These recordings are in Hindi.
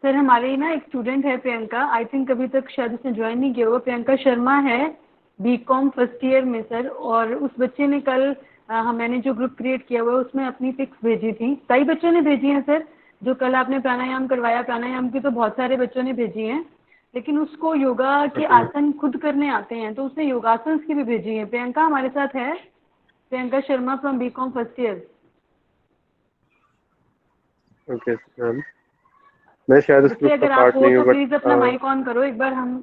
सर हमारे ना एक स्टूडेंट है प्रियंका, आई थिंक अभी तक शायद उसने ज्वाइन नहीं किया होगा। प्रियंका शर्मा है, बीकॉम फर्स्ट ईयर में सर। और उस बच्चे ने कल मैंने जो ग्रुप क्रिएट किया हुआ है उसमें अपनी पिक्स भेजी थी। कई बच्चों ने भेजी हैं सर। जो कल आपने प्राणायाम करवाया, प्राणायाम की तो बहुत सारे बच्चों ने भेजी हैं, लेकिन उसको योगा के ओके मैम। आसन खुद करने आते हैं, तो उसने योगासन की भी भेजी है। प्रियंका हमारे साथ है, Priyanka Sharma from BCom first year. Okay ma'am, मैं शायद उस बच्चे ग्रुप का अगर आप पार्ट हो नहीं हूँ तो बट प्लीज अपना माइक ऑन करो एक बार। हम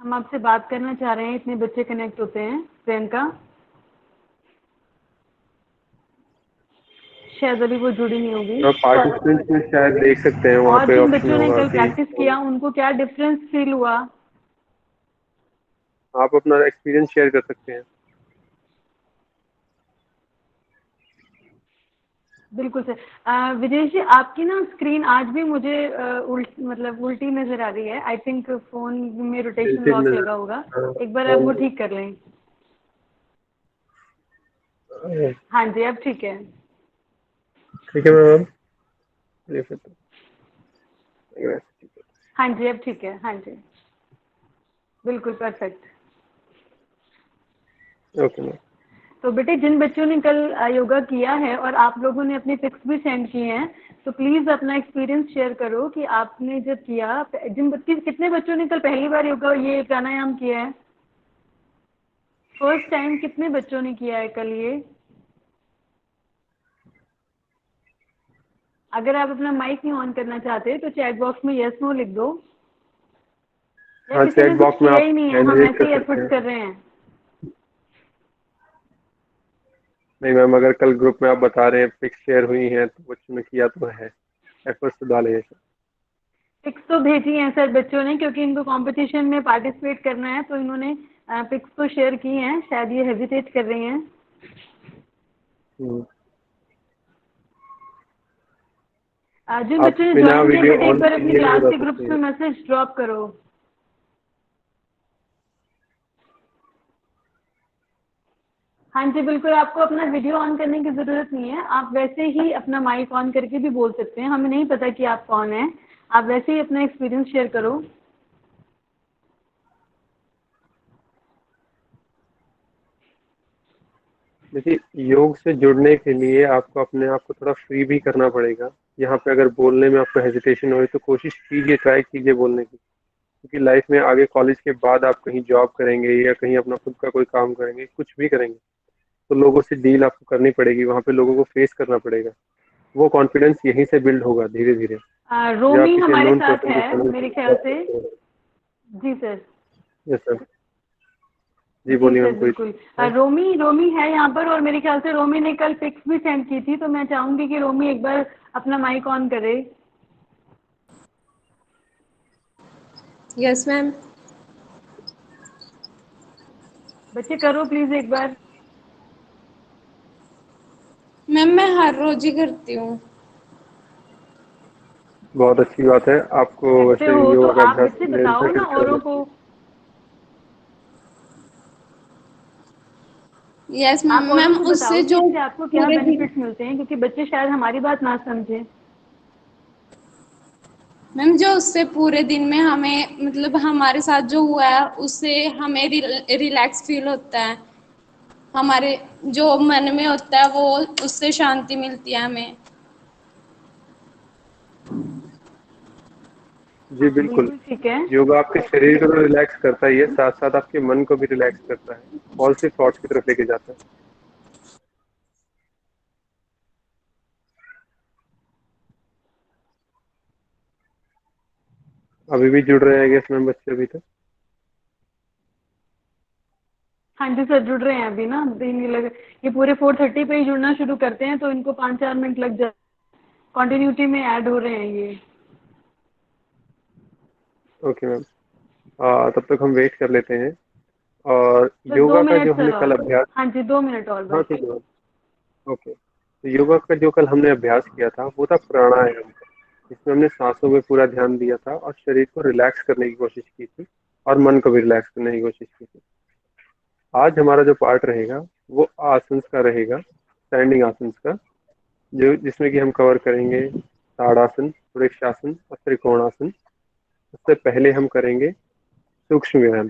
आपसे बात करना चाह रहे हैं, इतने बच्चे कनेक्ट होते हैं। प्रियंका शायद अभी वो जुड़ी नहीं होगी। पार्टिसिपेंट्स में शायद देख सकते हैं, वहाँ और पे जिन ऑप्शन बच्चों ने होगा कल कि प्रैक्टिस किया उनको क्या डिफरेंस फील हुआ? आप अपना एक्सपीरियंस शेयर कर सकते हैं। बिल्कुल सर। विजय जी आपकी ना स्क्रीन आज भी मुझे मतलब उल्टी नजर आ रही है। आई थिंक फोन में रोटेशन टिल्टेड लॉक नजर। लगा होगा। हाँ, एक बार आप वो ठीक कर लें। हाँ जी अब ठीक है। ठीक है मैम। ये फिर तो ठीक हाँ जी अब ठीक है। हाँ जी बिल्कुल परफेक्ट। है। Okay ma'am. तो बेटे जिन बच्चों ने कल योगा किया है और आप लोगों ने अपने पिक्स भी सेंड किए हैं, तो प्लीज अपना एक्सपीरियंस शेयर करो कि आपने जब किया, जिन बच्चे कितने बच्चों ने कल पहली बार योगा ये प्राणायाम किया है? फर्स्ट टाइम कितने बच्चों ने किया है कल ये? अगर आप अपना माइक नहीं ऑन करना चाहते तो चैट बॉक्स में यस नो लिख दो, या हाँ, किसी चैट ने कुछ बॉक्स में किया आप ही नहीं है, हैंड हम रेज ऐसे कर ही सकते एफर्ट्स हैं। कर रहे हैं। नहीं मैम, अगर कल ग्रुप में आप बता रहे हैं पिक्स शेयर हुई हैं तो बच्चों ने किया तो है, एफर्ट्स तो डाले हैं। पिक्स तो भेजी हैं सर बच्चों ने, क्योंकि इनको कंपटीशन में पार्टिसिपेट करना है, तो इन्होंने पिक्स तो शेयर की हैं। शायद ये हेजिटेट कर रही हैं। हम्म। जिन आप बच्चों ने बिना ज्वाइन किया वीडियो बेटे एक ऑन बार अपनी किए भी क्लास बता के सकते ग्रुप्स में हैं। मैसेज ड्रॉप करो। हाँ जी बिल्कुल, आपको अपना वीडियो ऑन करने की ज़रूरत नहीं है, आप वैसे ही अपना माइक ऑन करके भी बोल सकते हैं। हमें नहीं पता कि आप कौन हैं, आप वैसे ही अपना एक्सपीरियंस शेयर करो। देखिए, योग से जुड़ने के लिए आपको अपने आप को थोड़ा फ्री भी करना पड़ेगा। यहाँ पे अगर बोलने में आपको हेजिटेशन हो तो कोशिश कीजिए, ट्राई कीजिए बोलने की। क्योंकि लाइफ में आगे कॉलेज के बाद आप कहीं जॉब करेंगे या कहीं अपना खुद का कोई काम करेंगे, कुछ भी करेंगे, तो लोगों से डील आपको करनी पड़ेगी, वहाँ पे लोगों को फेस करना पड़ेगा। वो कॉन्फिडेंस यहीं से बिल्ड होगा धीरे धीरे। जब आप रोमी किसी हमारे अननोन साथ पर्सन के है सामने मेरे बात ख्याल से। करते हैं। जी सर। Yes sir. जी जी बोलिए सर मैम, कोई बिल्कुल। है? रोमी रोमी है यहाँ पर, और मेरे ख्याल से रोमी ने कल पिक्स भी सेंड की थी, तो मैं चाहूंगी कि रोमी एक बार अपना माइक ऑन करे। Yes ma'am. बच्चे करो प्लीज एक बार। मैम मैं हर रोज ही करती हूँ। बहुत अच्छी बात है। आपको करते वैसे हो तो योगा का आप अभ्यास बच्चे निरंतर बताओ ना करते रहना औरों को। चाहिए। यस मैम, आप औरों मैम को उससे बताओ कि जो इससे आपको क्या पूरे दिन, बेनिफिट्स मिलते हैं, क्योंकि बच्चे शायद हमारी बात ना समझे। मैम जो उससे पूरे दिन में हमें मतलब हमारे साथ जो हुआ है उससे हमें रिलैक्स फील होता है। हमारे जो मन में होता है वो, उससे शांति मिलती है हमें। जी हाँ बिल्कुल। बिल्कुल ठीक है। योगा आपके शरीर को तो रिलैक्स करता ही है, साथ साथ आपके मन को भी रिलैक्स करता है, पॉजिटिव थॉट्स की तरफ लेके जाता है। अभी भी जुड़ रहे हैं गेस मैम बच्चे अभी तक? हाँ जी सर जुड़ रहे हैं अभी ना, दिन ये लग, ये पूरे 4:30 पे ही जुड़ना शुरू करते हैं, तो इनको 5-4 मिनट लग जाए। कंटिन्यूटी में ऐड हो रहे हैं ये। Okay ma'am. तब तक हम वेट कर लेते हैं। और सर दो योगा का जो मिनट सर हमने कल और। अभ्यास। हाँ जी 2 मिनट और हाँ बस। ठीक है मैम। ओके, तो योगा का जो कल हमने अभ्यास किया था वो था प्राणायाम का। इसमें हमने सांसों में पूरा ध्यान दिया था और शरीर को रिलैक्स करने की कोशिश की थी, और मन को भी रिलैक्स करने की कोशिश की थी। आज हमारा जो पार्ट रहेगा वो आसंस का रहेगा, स्टैंडिंग आसंस का। जो जिसमें कि हम कवर करेंगे ताड़ासन, वृक्षासन और त्रिकोणासन। उससे पहले हम करेंगे सूक्ष्म व्यायाम।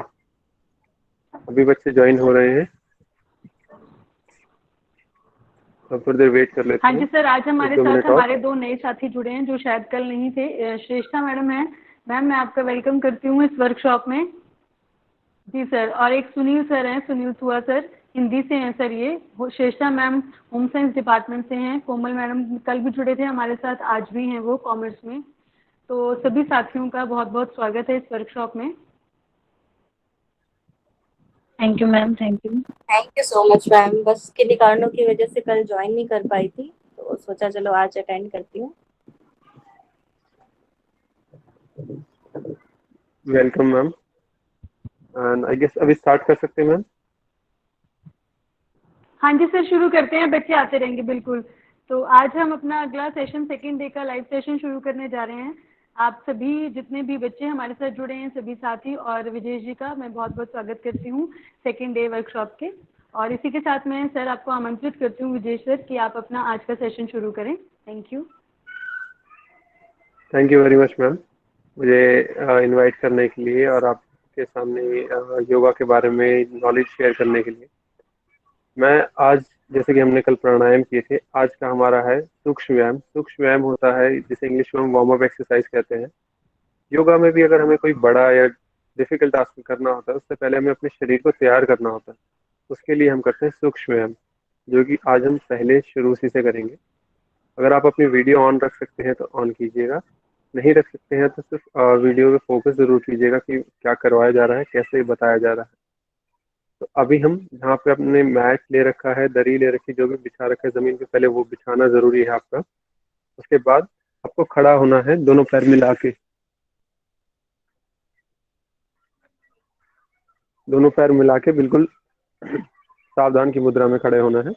अभी बच्चे ज्वाइन हो रहे हैं, तो थोड़ी देर वेट कर लेते हाँ हैं, जी सर, आज एक हमारे दो साथ मिनट और। हमारे 2 नए साथी जुड़े हैं जो शायद कल नहीं थे। श्रेष्ठा मैडम है। मैम, मैं आपका वेलकम करती हूँ इस वर्कशॉप में। जी सर। और एक सुनील सर हैं, सुनील सुआ सर, हिंदी से हैं सर ये। श्रेष्ठा मैम होम साइंस डिपार्टमेंट से हैं। कोमल मैडम कल भी जुड़े थे हमारे साथ, आज भी हैं वो कॉमर्स में। तो सभी साथियों का बहुत बहुत स्वागत है इस वर्कशॉप में। Thank you ma'am, thank you. Thank you so much ma'am. बस किन्हीं कारणों की वजह से कल ज्वाइन नहीं कर पाई थी, तो सोचा चलो आज अटेंड करती हूँ। Welcome ma'am. And I guess अभी स्टार्ट कर सकते हैं मैम। हाँ जी सर, शुरू करते हैं, बच्चे आते रहेंगे बिल्कुल। तो आज हम अपना अगला सेशन, सेकेंड डे का लाइव सेशन शुरू करने जा रहे हैं। आप सभी जितने भी बच्चे हमारे साथ जुड़े हैं, सभी साथी और विजय जी का मैं बहुत बहुत स्वागत करती हूँ सेकेंड डे वर्कशॉप के। और इसी के साथ मैं सर आपको आमंत्रित करती हूँ विजय सर कि आप अपना आज का सेशन शुरू करें। Thank you. Thank you very much ma'am, मुझे इनवाइट करने के लिए और आपके सामने योगा के बारे में नॉलेज शेयर करने के लिए। मैं आज, जैसे कि हमने कल प्राणायाम किए थे, आज का हमारा है सूक्ष्म व्यायाम। सूक्ष्म व्यायाम होता है जिसे इंग्लिश में हम वार्म अप एक्सरसाइज कहते हैं। योगा में भी अगर हमें कोई बड़ा या डिफिकल्ट टास्क करना होता है, उससे पहले हमें अपने शरीर को तैयार करना होता है। उसके लिए हम करते हैं सूक्ष्म व्यायाम, जो कि आज हम पहले शुरू उसी से करेंगे। अगर आप अपनी वीडियो ऑन रख सकते हैं तो ऑन कीजिएगा, नहीं रख सकते हैं तो सिर्फ वीडियो पे फोकस जरूर कीजिएगा कि क्या करवाया जा रहा है, कैसे बताया जा रहा है। तो अभी हम जहाँ पे अपने मैट ले रखा है, दरी ले रखी, जो भी बिछा रखा है जमीन पे, पहले वो बिछाना जरूरी है आपका। उसके बाद आपको खड़ा होना है, दोनों पैर मिला के, दोनों पैर मिला के बिल्कुल सावधान की मुद्रा में खड़े होना है।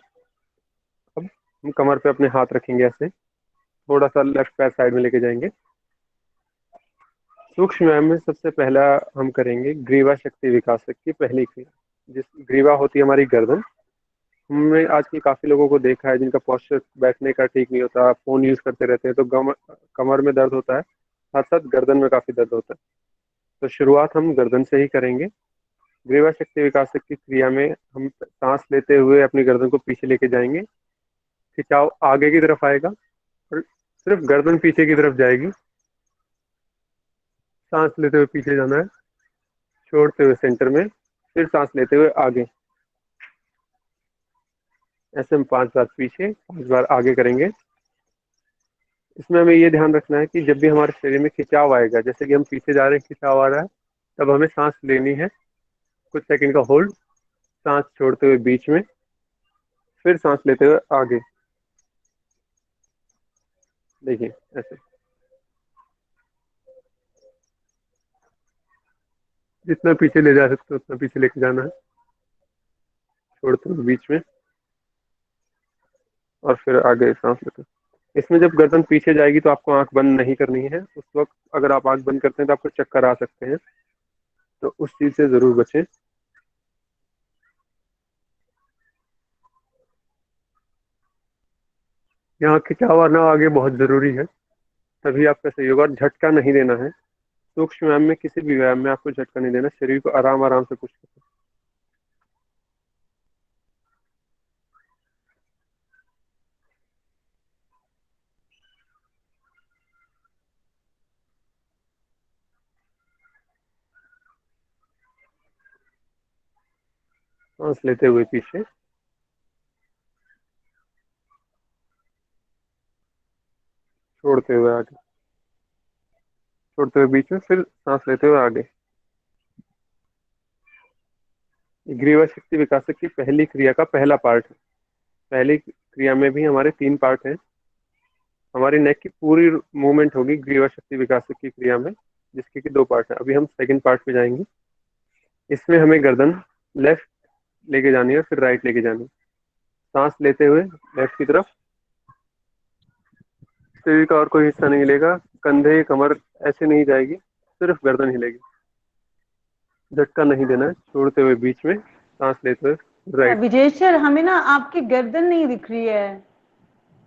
अब हम कमर पे अपने हाथ रखेंगे, ऐसे थोड़ा सा लेफ्ट पैर साइड में लेके जाएंगे। सूक्ष्म व्यायाम में सबसे पहला हम करेंगे ग्रीवा शक्ति विकासक की पहली क्रिया। जिस ग्रीवा होती है हमारी गर्दन। हमने आज के काफी लोगों को देखा है जिनका पोस्चर बैठने का ठीक नहीं होता, फोन यूज करते रहते हैं, तो कमर में दर्द होता है, साथ साथ गर्दन में काफी दर्द होता है। तो शुरुआत हम गर्दन से ही करेंगे। ग्रीवा शक्ति विकासक की क्रिया में हम सांस लेते हुए अपनी गर्दन को पीछे लेके जाएंगे। खिंचाव आगे की तरफ आएगा और सिर्फ गर्दन पीछे की तरफ जाएगी। सांस लेते हुए पीछे जाना है, छोड़ते हुए सेंटर में, फिर सांस लेते हुए आगे। ऐसे हम 5 बार पीछे, 5 बार आगे करेंगे। इसमें हमें ये ध्यान रखना है कि जब भी हमारे शरीर में खिंचाव आएगा, जैसे कि हम पीछे जा रहे हैं, खिंचाव आ रहा है, तब हमें सांस लेनी है, कुछ सेकंड का होल्ड, सांस छोड़ते हुए बीच में, फिर सांस लेते हुए आगे। देखिए ऐसे, जितना पीछे ले जा सकते हो उतना पीछे लेके जाना है, छोड़ते हुए बीच में और फिर आगे सांस लेते हुए। इसमें जब गर्दन पीछे जाएगी तो आपको आंख बंद नहीं करनी है। उस वक्त अगर आप आंख बंद करते हैं तो आपको चक्कर आ सकते हैं, तो उस चीज से जरूर बचें। यहाँ खिंचाव आना आगे बहुत जरूरी है, तभी आपका सहयोग। और झटका नहीं देना है। सूक्ष्म व्यायाम में, किसी भी व्यायाम में आपको झटका नहीं देना, शरीर को आराम आराम से पुश करना। सांस लेते हुए पीछे, छोड़ते हुए आगे, छोड़ते हुए बीच में, फिर सांस लेते हुए आगे। ग्रीवा शक्ति विकासक की पहली क्रिया का पहला पार्ट है। पहली क्रिया में भी हमारे 3 पार्ट हैं। हमारी नेक की पूरी मूवमेंट होगी ग्रीवा शक्ति विकासक की क्रिया में, जिसके कि 2 पार्ट हैं। अभी हम सेकंड पार्ट पे जाएंगे। इसमें हमें गर्दन लेफ्ट लेके जानी है, फिर राइट लेके जानी है। सांस लेते हुए लेफ्ट की तरफ, शरीर का और कोई हिस्सा नहीं हिलेगा, कंधे कमर ऐसे नहीं जाएगी, सिर्फ गर्दन हिलेगी। झटका नहीं देना है। छोड़ते हुए बीच में, सांस लेते हुए राइट। विजय सर, हमें ना आपकी गर्दन नहीं दिख रही है।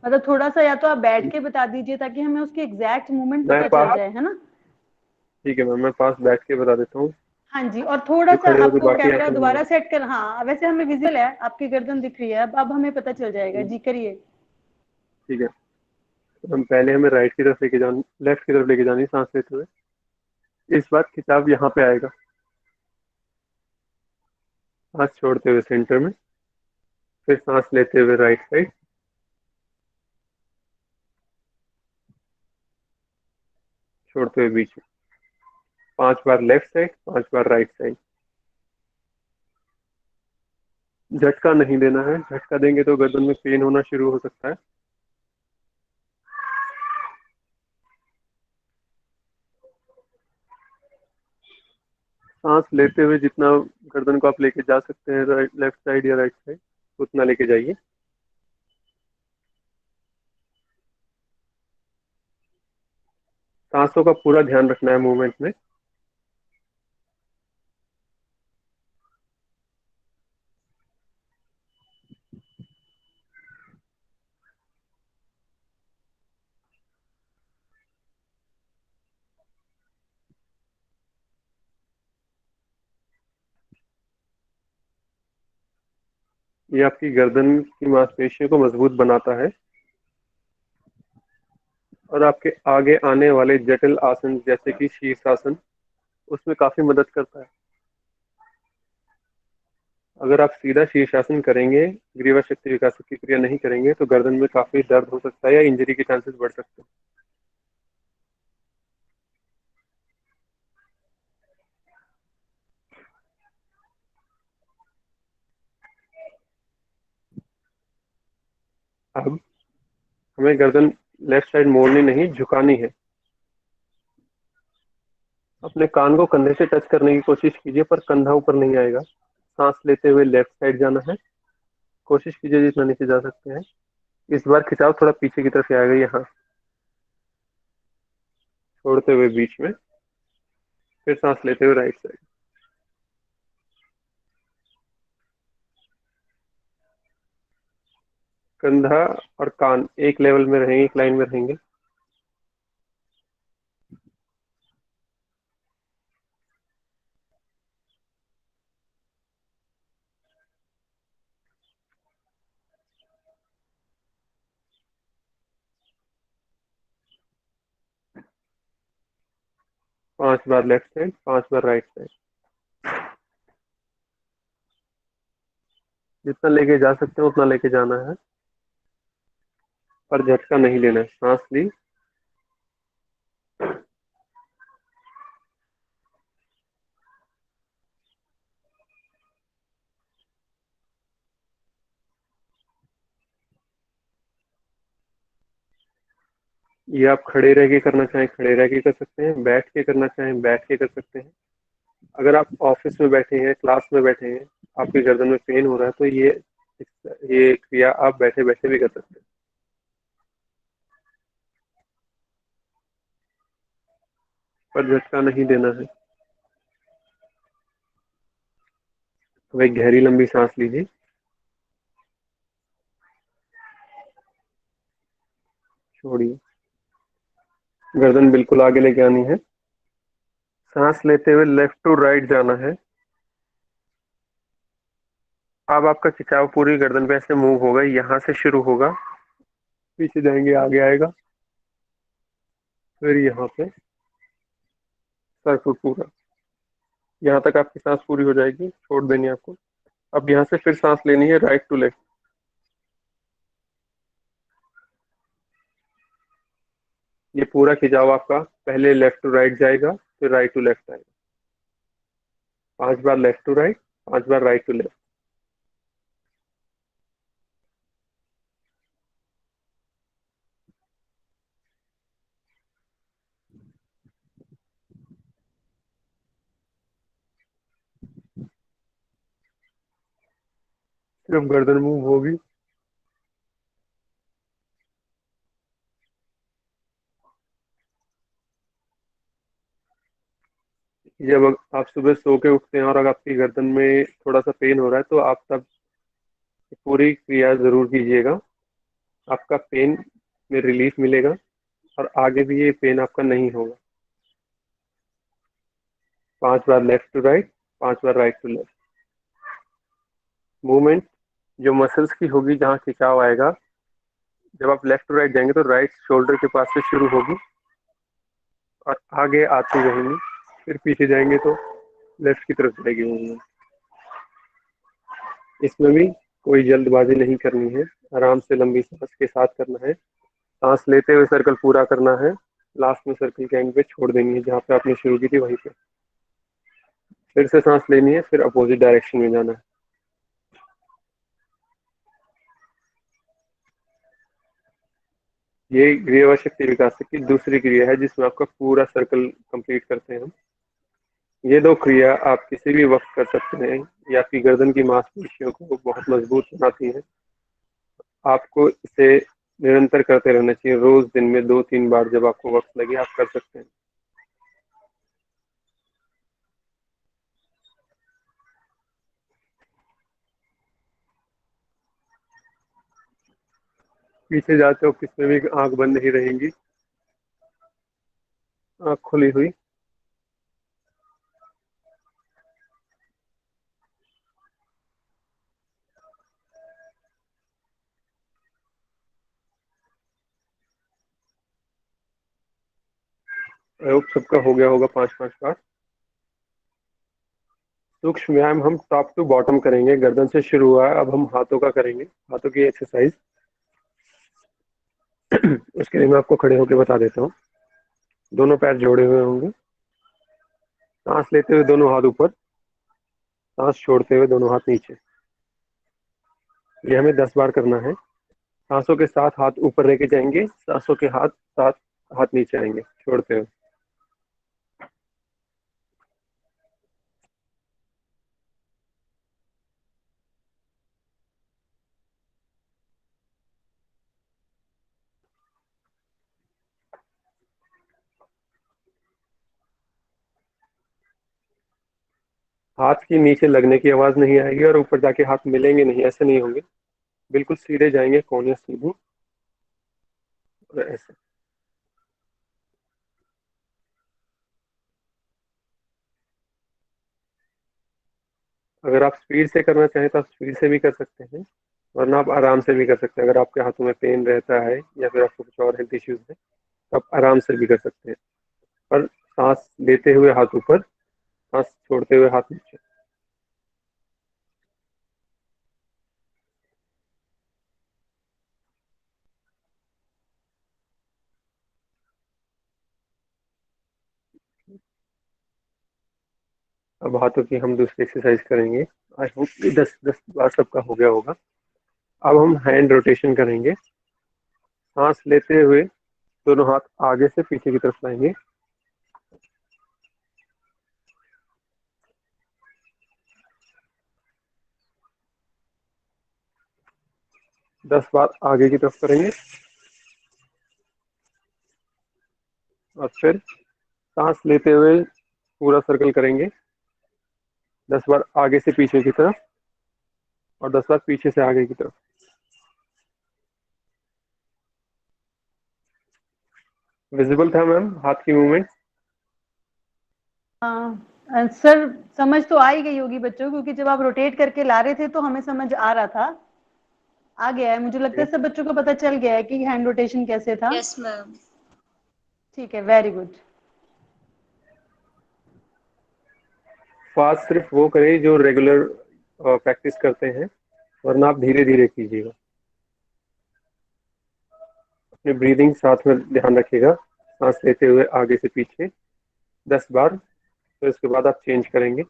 मतलब थोड़ा सा या तो आप बैठ के बता दीजिए ताकि हमें उसकी एग्जैक्ट मूवमेंट मैं पता चल पास, जाए, है ना। ठीक है मैम, मैं पास बैठ के बता देता हूँ। हाँ जी, और थोड़ा जो सा खड़े हो तो आपको बाकी कैमरा आंखें बंद दोबारा करो। सेट कर, हाँ वैसे हमें विजुअल है, आपकी गर्दन दिख रही है, अब हमें पता चल जाएगा जी, करिए। ठीक है, तो हम पहले हमें राइट की तरफ लेके जानी, लेफ्ट की तरफ लेके जानी सांस लेते हुए। इस बार खिंचाव यहाँ पे आएगा, सांस छोड़ते हुए सेंटर में, फिर सांस लेते हुए राइट साइड, छोड़ते हुए बीच में। 5 बार लेफ्ट साइड, 5 बार राइट साइड। झटका नहीं देना है, झटका देंगे तो गर्दन में पेन होना शुरू हो सकता है। सांस लेते हुए जितना गर्दन को आप लेके जा सकते हैं राइट लेफ्ट साइड या राइट साइड, उतना लेके जाइए। सांसों का पूरा ध्यान रखना है मूवमेंट में। ये आपकी गर्दन की मांसपेशियों को मजबूत बनाता है और आपके आगे आने वाले जटिल आसन जैसे कि शीर्षासन, उसमें काफी मदद करता है। अगर आप सीधा शीर्षासन करेंगे, ग्रीवा शक्ति विकास की क्रिया नहीं करेंगे, तो गर्दन में काफी दर्द हो सकता है या इंजरी के चांसेस बढ़ सकते हैं। अब हमें गर्दन लेफ्ट साइड मोड़नी नहीं, झुकानी है। अपने कान को कंधे से टच करने की कोशिश कीजिए, पर कंधा ऊपर नहीं आएगा। सांस लेते हुए लेफ्ट साइड जाना है, कोशिश कीजिए जितना नीचे जा सकते हैं। इस बार खिंचाव थोड़ा पीछे की तरफ से आएगा, यहाँ छोड़ते हुए बीच में, फिर सांस लेते हुए राइट साइड। कंधा और कान एक लेवल में रहेंगे, एक लाइन में रहेंगे। पांच बार लेफ्ट साइड, 5 बार राइट साइड। जितना लेके जा सकते हैं उतना लेके जाना है, पर झटका नहीं लेना है। सांस ली, ये आप खड़े रह के करना चाहें खड़े रह के कर सकते हैं, बैठ के करना चाहें बैठ के कर सकते हैं। अगर आप ऑफिस में बैठे हैं, क्लास में बैठे हैं, आपकी गर्दन में पेन हो रहा है, तो ये क्रिया आप बैठे बैठे भी कर सकते हैं, पर झटका नहीं देना है। तो एक गहरी लंबी सांस लीजिए, छोड़िए, गर्दन बिल्कुल आगे लेके आनी है। सांस लेते हुए लेफ्ट टू राइट जाना है। अब आपका खिंचाव पूरी गर्दन पे ऐसे मूव होगा, यहाँ से शुरू होगा, पीछे जाएंगे आगे आएगा, फिर यहाँ पे सर्कल पूरा, यहाँ तक आपकी सांस पूरी हो जाएगी, छोड़ देनी है आपको। अब यहाँ से फिर सांस लेनी है राइट टू लेफ्ट। ये पूरा खिंचाव आपका पहले लेफ्ट टू राइट जाएगा, फिर राइट टू लेफ्ट आएगा। 5 बार लेफ्ट टू राइट, 5 बार राइट टू लेफ्ट। सिर्फ गर्दन मूव होगी। जब आप सुबह सो के उठते हैं और अगर आपकी गर्दन में थोड़ा सा पेन हो रहा है, तो आप तब पूरी क्रिया जरूर कीजिएगा। आपका पेन में रिलीफ मिलेगा और आगे भी ये पेन आपका नहीं होगा। 5 बार लेफ्ट टू राइट, 5 बार राइट टू लेफ्ट। मूवमेंट जो मसल्स की होगी, जहाँ खिंचाव आएगा, जब आप लेफ्ट टू राइट जाएंगे तो राइट शोल्डर के पास से शुरू होगी और आगे आती रहेंगी, फिर पीछे जाएंगे तो लेफ्ट की तरफ जाएगी मूवमेंट। इसमें भी कोई जल्दबाजी नहीं करनी है, आराम से लंबी सांस के साथ करना है। सांस लेते हुए सर्कल पूरा करना है, लास्ट में सर्कल के एंड पे छोड़ देनी है, जहाँ पे आपने शुरू की थी वहीं पे। फिर से सांस लेनी है, फिर अपोजिट डायरेक्शन में जाना है। ये ग्रीवा शक्ति विकास की दूसरी क्रिया है, जिसमें आपका पूरा सर्कल कंप्लीट करते हैं हम। ये 2 क्रिया आप किसी भी वक्त कर सकते हैं, ये आपकी गर्दन की मांसपेशियों को बहुत मजबूत बनाती है। आपको इसे निरंतर करते रहना चाहिए, रोज दिन में 2-3 बार जब आपको वक्त लगे आप कर सकते हैं। पीछे जाते हो किसमें भी आंख बंद नहीं रहेंगी, आंख खुली हुई। आई होप सबका हो गया होगा 5-5 बार। सूक्ष्म व्यायाम हम टॉप टू बॉटम करेंगे, गर्दन से शुरू हुआ है, अब हम हाथों का करेंगे, हाथों की एक्सरसाइज। उसके लिए मैं आपको खड़े होकर बता देता हूँ। दोनों पैर जोड़े हुए होंगे, सांस लेते हुए दोनों हाथ ऊपर, सांस छोड़ते हुए दोनों हाथ नीचे। ये हमें 10 बार करना है। सांसों के साथ हाथ ऊपर लेके जाएंगे, सांसों के साथ हाथ नीचे आएंगे छोड़ते हुए। हाथ की नीचे लगने की आवाज नहीं आएगी और ऊपर जाके हाथ मिलेंगे नहीं, ऐसे नहीं होंगे, बिल्कुल सीधे जाएंगे, कोने सीधे और ऐसे। अगर आप स्पीड से करना चाहें तो आप स्पीड से भी कर सकते हैं, वरना आप आराम से भी कर सकते हैं। अगर आपके हाथों में पेन रहता है या फिर आपको कुछ और हेल्थ इश्यूज है तो आप आराम से भी कर सकते हैं, पर सांस लेते हुए हाथ ऊपर, सांस छोड़ते हुए हाथ नीचे। अब हाथों की हम दूसरी एक्सरसाइज करेंगे। आई होप कि 10 बार सबका हो गया होगा। अब हम हैंड रोटेशन करेंगे। सांस लेते हुए दोनों हाथ आगे से पीछे की तरफ लाएंगे, 10 बार आगे की तरफ करेंगे और फिर सांस लेते हुए पूरा सर्कल करेंगे, 10 बार आगे से पीछे की तरफ और 10 बार पीछे से आगे की तरफ। विजिबल था मैम हाथ की मूवमेंट? सर समझ तो आ ही गई होगी बच्चों को, क्योंकि जब आप रोटेट करके ला रहे थे तो हमें समझ आ रहा था, आ गया है। मुझे लगता है सब बच्चों को पता चल गया है कि हैंड रोटेशन कैसे था। Yes ma'am. ठीक है, वेरी गुड। फास्ट सिर्फ वो करें जो रेगुलर प्रैक्टिस करते हैं, वरना आप धीरे धीरे कीजिएगा। अपने ब्रीदिंग साथ में ध्यान रखिएगा। सांस लेते हुए आगे से पीछे 10 बार, फिर उसके बाद आप चेंज करेंगे।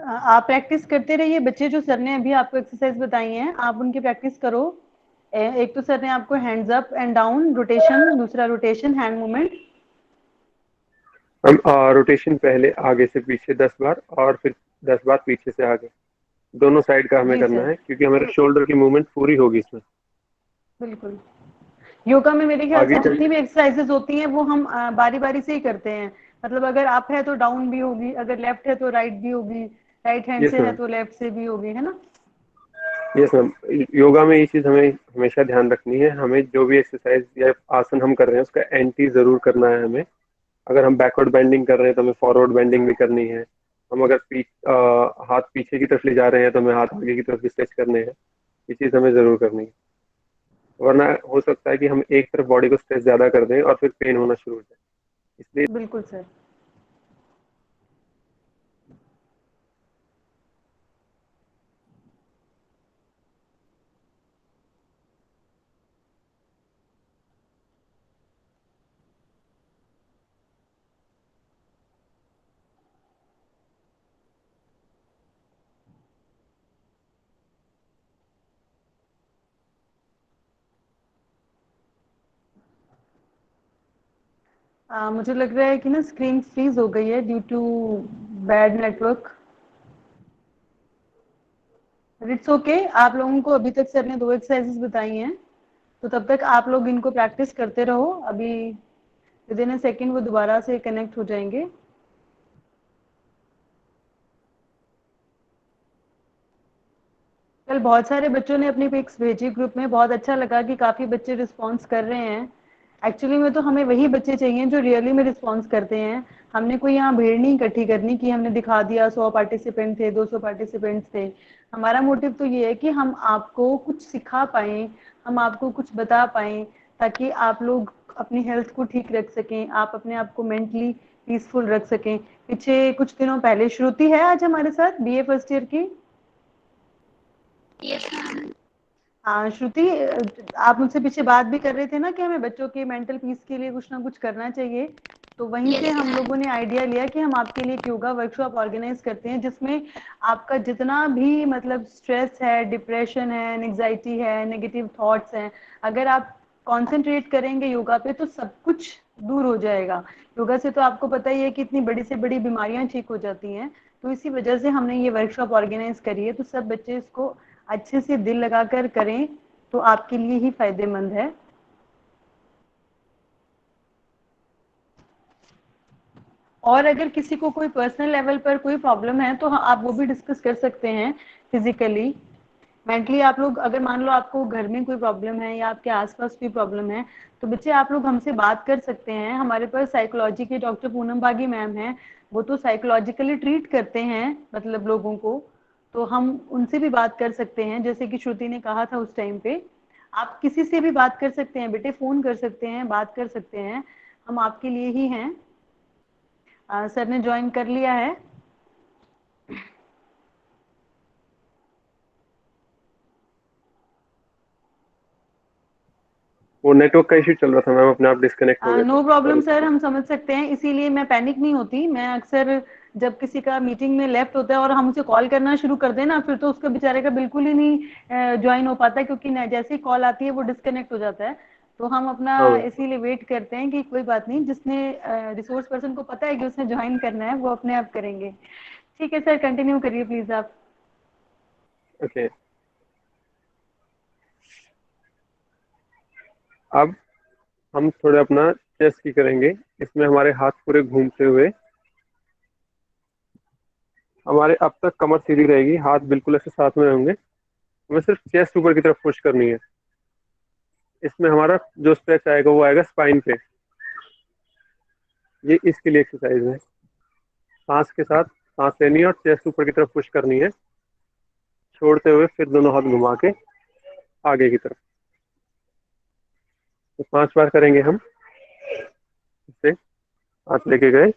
आप प्रैक्टिस करते रहिए, बच्चे जो सर ने अभी आपको एक्सरसाइज बताई हैं आप उनकी प्रैक्टिस करो। एक तो सर ने आपको hands up and down rotation, दूसरा रोटेशन हैंड मूवमेंट। हम रोटेशन पहले आगे से पीछे 10 बार और फिर 10 बार पीछे से आगे, दोनों साइड का हमें जी करना सर, है क्योंकि हमारे शोल्डर की मूवमेंट पूरी होगी इसमें। बिल्कुल। योगा में मेरे ख्याल आगे से चल जितनी भी एक्सरसाइजेज होती हैं वो हम बारी बारी से ही करते हैं। मतलब अगर अप है तो डाउन भी होगी, अगर लेफ्ट है तो राइट भी होगी, राइट हैंड यस से है मैम, तो लेफ्ट से भी होगी, है ना। Yes ma'am. योगा में ये चीज़ हमें हमेशा ध्यान रखनी है, हमें जो भी एक्सरसाइज या आसन हम कर रहे हैं उसका एंटी ज़रूर करना है हमें। अगर हम बैकवर्ड बेंडिंग कर रहे हैं तो हमें फॉरवर्ड बेंडिंग भी करनी है। हम अगर हाथ पीछे की तरफ ले जा रहे हैं तो हमें हाथ आगे की तरफ भी स्ट्रेच करने हैं। ये चीज़ हमें ज़रूर करनी है, वरना हो सकता है कि हम एक तरफ बॉडी को स्ट्रेच ज़्यादा कर दें और फिर पेन होना शुरू हो जाए, इसलिए। बिल्कुल सर। मुझे लग रहा है कि ना स्क्रीन फ्रीज हो गई है due to bad network. It's okay, आप लोगों को अभी तक सर ने 2 एक्सरसाइजेस बताई हैं, तो तब तक आप लोग इनको प्रैक्टिस करते रहो। अभी विद इन अ सेकेंड वो दोबारा से कनेक्ट हो जाएंगे। कल बहुत सारे बच्चों ने अपनी पिक्स भेजी ग्रुप में, बहुत अच्छा लगा कि काफी बच्चे रिस्पॉन्स कर रहे हैं। एक्चुअली में तो हमें वही बच्चे चाहिए जो रियली में रिस्पॉन्स करते हैं। हमने कोई यहाँ भीड़ नहीं इकट्ठी करनी कि हमने दिखा दिया 100 पार्टिसिपेंट थे, 200 पार्टिसिपेंट्स थे। हमारा मोटिव तो ये है कि हम आपको कुछ सिखा पाए, हम आपको कुछ बता पाए, ताकि आप लोग अपनी हेल्थ को ठीक रख सकें, आप अपने आप को मेंटली पीसफुल रख सकें। पीछे कुछ दिनों पहले श्रुति है आज हमारे साथ, बीए फर्स्ट ईयर की। हाँ श्रुति, आप मुझसे पीछे बात भी कर रहे थे ना कि हमें बच्चों के मेंटल पीस के लिए कुछ ना कुछ करना चाहिए। तो वहीं से हम लोगों ने आइडिया लिया कि हम आपके लिए एक योगा वर्कशॉप ऑर्गेनाइज करते हैं, जिसमें आपका जितना भी मतलब स्ट्रेस है, डिप्रेशन है, एंग्जाइटी है, नेगेटिव थॉट्स हैं, अगर आप कॉन्सेंट्रेट करेंगे योगा पे तो सब कुछ दूर हो जाएगा। योगा से तो आपको पता ही है कि इतनी बड़ी से बड़ी बीमारियां ठीक हो जाती हैं। तो इसी वजह से हमने ये वर्कशॉप ऑर्गेनाइज करी है, तो सब बच्चे इसको अच्छे से दिल लगाकर करें तो आपके लिए ही फायदेमंद है। और अगर किसी को कोई पर्सनल लेवल पर कोई प्रॉब्लम है तो आप वो भी डिस्कस कर सकते हैं फिजिकली। मेंटली आप लोग अगर मान लो आपको घर में कोई प्रॉब्लम है या आपके आसपास कोई प्रॉब्लम है, तो बच्चे आप लोग हमसे बात कर सकते हैं। हमारे पास साइकोलॉजी के डॉक्टर पूनम बागी मैम हैं, वो तो साइकोलॉजिकली ट्रीट करते हैं मतलब लोगों को। तो हम उनसे भी बात कर सकते हैं, जैसे कि श्रुति ने कहा था उस टाइम पे। आप किसी से भी बात कर सकते हैं बेटे, फोन कर सकते हैं, बात कर सकते हैं, हम आपके लिए ही हैं। सर ने ज्वाइन कर लिया है। वो नेटवर्क का इशू चल रहा था मैम, अपने आप डिस्कनेक्ट हो गया था, no problem sorry for sir, that. हम समझ सकते हैं, इसीलिए मैं पैनिक नहीं होती। मैं अक्सर जब किसी का मीटिंग में लेफ्ट होता है और हम उसे कॉल करना शुरू कर देना, फिर तो उसका बेचारे का बिल्कुल ही नहीं ज्वाइन हो पाता, क्योंकि जैसे ही कॉल आती है वो डिस्कनेक्ट हो जाता है। तो हम अपना हाँ मैम। इसीलिए वेट करते हैं कि कोई बात नहीं, जिसने रिसोर्स पर्सन को पता है कि उसने ज्वाइन करना है वो अपने आप करेंगे। ठीक है सर, कंटिन्यू करिए प्लीज आप। ओके, अब हम थोड़े अपना चेस्ट की करेंगे। इसमें हमारे हाथ पूरे घूमते हुए, हमारे अब तक कमर सीधी रहेगी, हाथ बिल्कुल ऐसे साथ में होंगे, हमें सिर्फ चेस्ट ऊपर की तरफ पुश करनी है। इसमें हमारा जो स्ट्रेच आएगा वो आएगा स्पाइन पे। ये इसके लिए एक्सरसाइज है। सांस के साथ सांस लेनी है और चेस्ट ऊपर की तरफ पुश करनी है, छोड़ते हुए फिर दोनों हाथ घुमा के आगे की तरफ। तो 5 बार करेंगे हम। इससे हाथ लेके गए,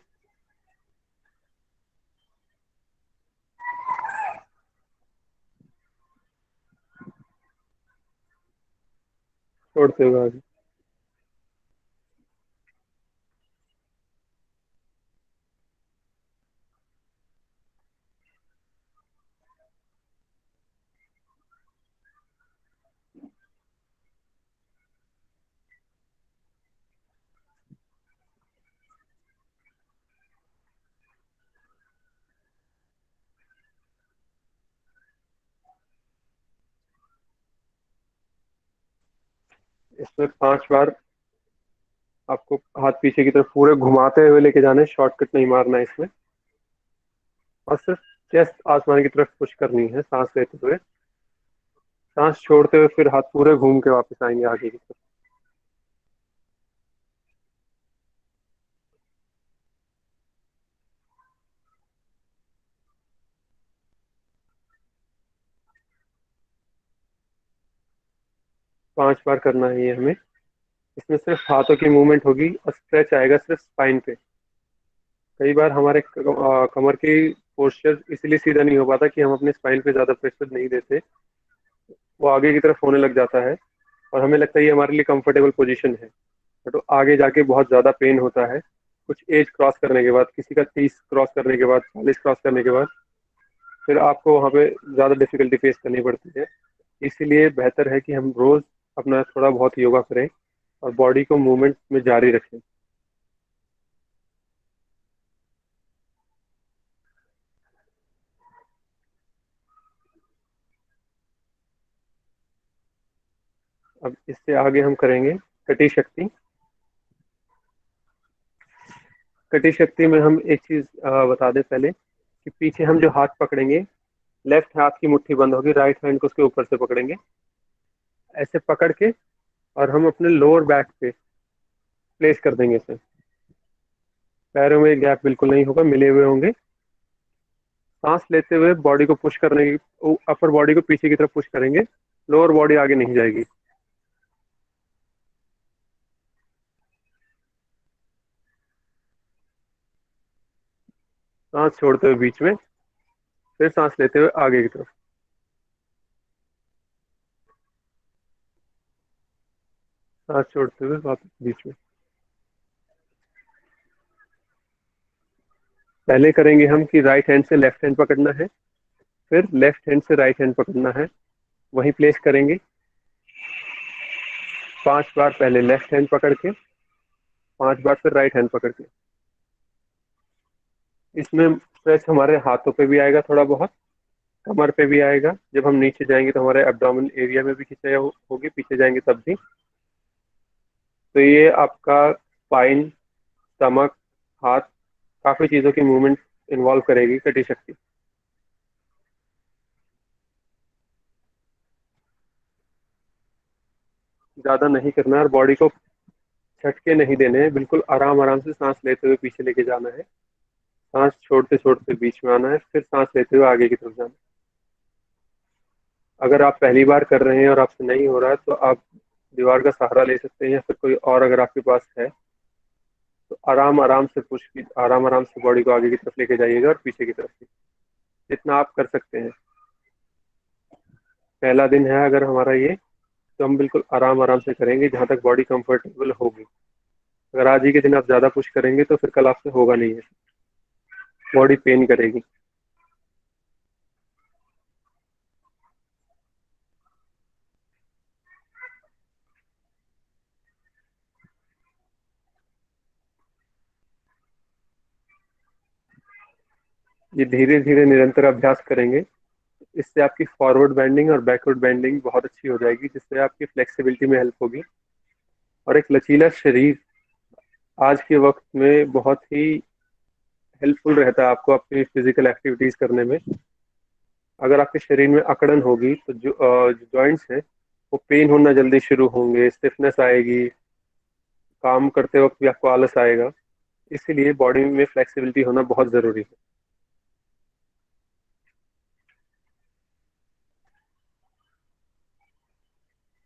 छोड़ते हुए आगे। इसमें 5 बार आपको हाथ पीछे की तरफ पूरे घुमाते हुए लेके जाना है, शॉर्टकट नहीं मारना है इसमें। और सिर्फ चेस्ट आसमान की तरफ पुश करनी है सांस लेते हुए। सांस छोड़ते हुए फिर हाथ पूरे घूम के वापस आएंगे आगे की तरफ। 5 बार करना है ये हमें। इसमें सिर्फ हाथों की मूवमेंट होगी और स्ट्रेच आएगा सिर्फ स्पाइन पे। कई बार हमारे कमर की पोस्चर इसलिए सीधा नहीं हो पाता कि हम अपने स्पाइन पे ज्यादा प्रेशर नहीं देते, वो आगे की तरफ होने लग जाता है और हमें लगता है ये हमारे लिए कंफर्टेबल पोजीशन है, बट वो आगे जाके बहुत ज्यादा पेन होता है। कुछ एज क्रॉस करने के बाद, किसी का 30 क्रॉस करने के बाद, 40 क्रॉस करने के बाद फिर आपको वहाँ पे ज्यादा डिफिकल्टी फेस करनी पड़ती है। इसीलिए बेहतर है कि हम रोज अपना थोड़ा बहुत योगा करें और बॉडी को मूवमेंट में जारी रखें। अब इससे आगे हम करेंगे कटी शक्ति। कटी शक्ति में हम एक चीज बता दें पहले कि पीछे हम जो हाथ पकड़ेंगे, लेफ्ट हाथ की मुट्ठी बंद होगी, राइट हैंड को उसके ऊपर से पकड़ेंगे, ऐसे पकड़ के और हम अपने लोअर बैक पे प्लेस कर देंगे इसे। पैरों में गैप बिल्कुल नहीं होगा, मिले हुए होंगे। सांस लेते हुए बॉडी को पुश करने की, अपर बॉडी को पीछे की तरफ पुश करेंगे, लोअर बॉडी आगे नहीं जाएगी। सांस छोड़ते हुए बीच में, फिर सांस लेते हुए आगे की तरफ। सांस छोड़ते हुए वापस बीच में। पहले करेंगे हम कि राइट हैंड से लेफ्ट हैंड पकड़ना है, फिर लेफ्ट हैंड से राइट हैंड पकड़ना है, वहीं प्लेस करेंगे। 5 बार पहले लेफ्ट हैंड पकड़ के, 5 बार फिर राइट हैंड पकड़ के। इसमें स्ट्रेच हमारे हाथों पे भी आएगा, थोड़ा बहुत कमर पे भी आएगा। जब हम नीचे जाएंगे तो हमारे एब्डोमेन एरिया में भी खिंचाई होगी, पीछे जाएंगे तब भी। तो ये आपका स्पाइन, स्टमक, हाथ, काफी चीजों की मूवमेंट इन्वॉल्व करेगी कटी शक्ति। ज्यादा नहीं करना है और बॉडी को झटके नहीं देने हैं, बिल्कुल आराम आराम से सांस लेते हुए पीछे लेके जाना है। सांस छोड़ते छोड़ते बीच में आना है, फिर सांस लेते हुए आगे की तरफ जाना है। अगर आप पहली बार कर रहे हैं और आपसे नहीं हो रहा है तो आप दीवार का सहारा ले सकते हैं, या फिर कोई और अगर आपके पास है तो आराम आराम से आराम आराम से बॉडी को आगे की तरफ लेके जाइएगा और पीछे की तरफ भी, जितना आप कर सकते हैं। पहला दिन है अगर हमारा ये, तो हम बिल्कुल आराम आराम से करेंगे जहाँ तक बॉडी कंफर्टेबल होगी। अगर आज ही के दिन आप ज़्यादा पुश करेंगे तो फिर कल आपसे होगा नहीं है, बॉडी पेन करेगी। ये धीरे धीरे निरंतर अभ्यास करेंगे, इससे आपकी फॉरवर्ड बेंडिंग और बैकवर्ड बेंडिंग बहुत अच्छी हो जाएगी, जिससे आपकी फ्लेक्सिबिलिटी में हेल्प होगी। और एक लचीला शरीर आज के वक्त में बहुत ही हेल्पफुल रहता है आपको अपनी फिजिकल एक्टिविटीज करने में। अगर आपके शरीर में अकड़न होगी तो जो जॉइंट्स हैं वो पेन होना जल्दी शुरू होंगे, स्टिफनेस आएगी, काम करते वक्त भी आपको आलस आएगा। इसीलिए बॉडी में फ्लेक्सिबिलिटी होना बहुत ज़रूरी है।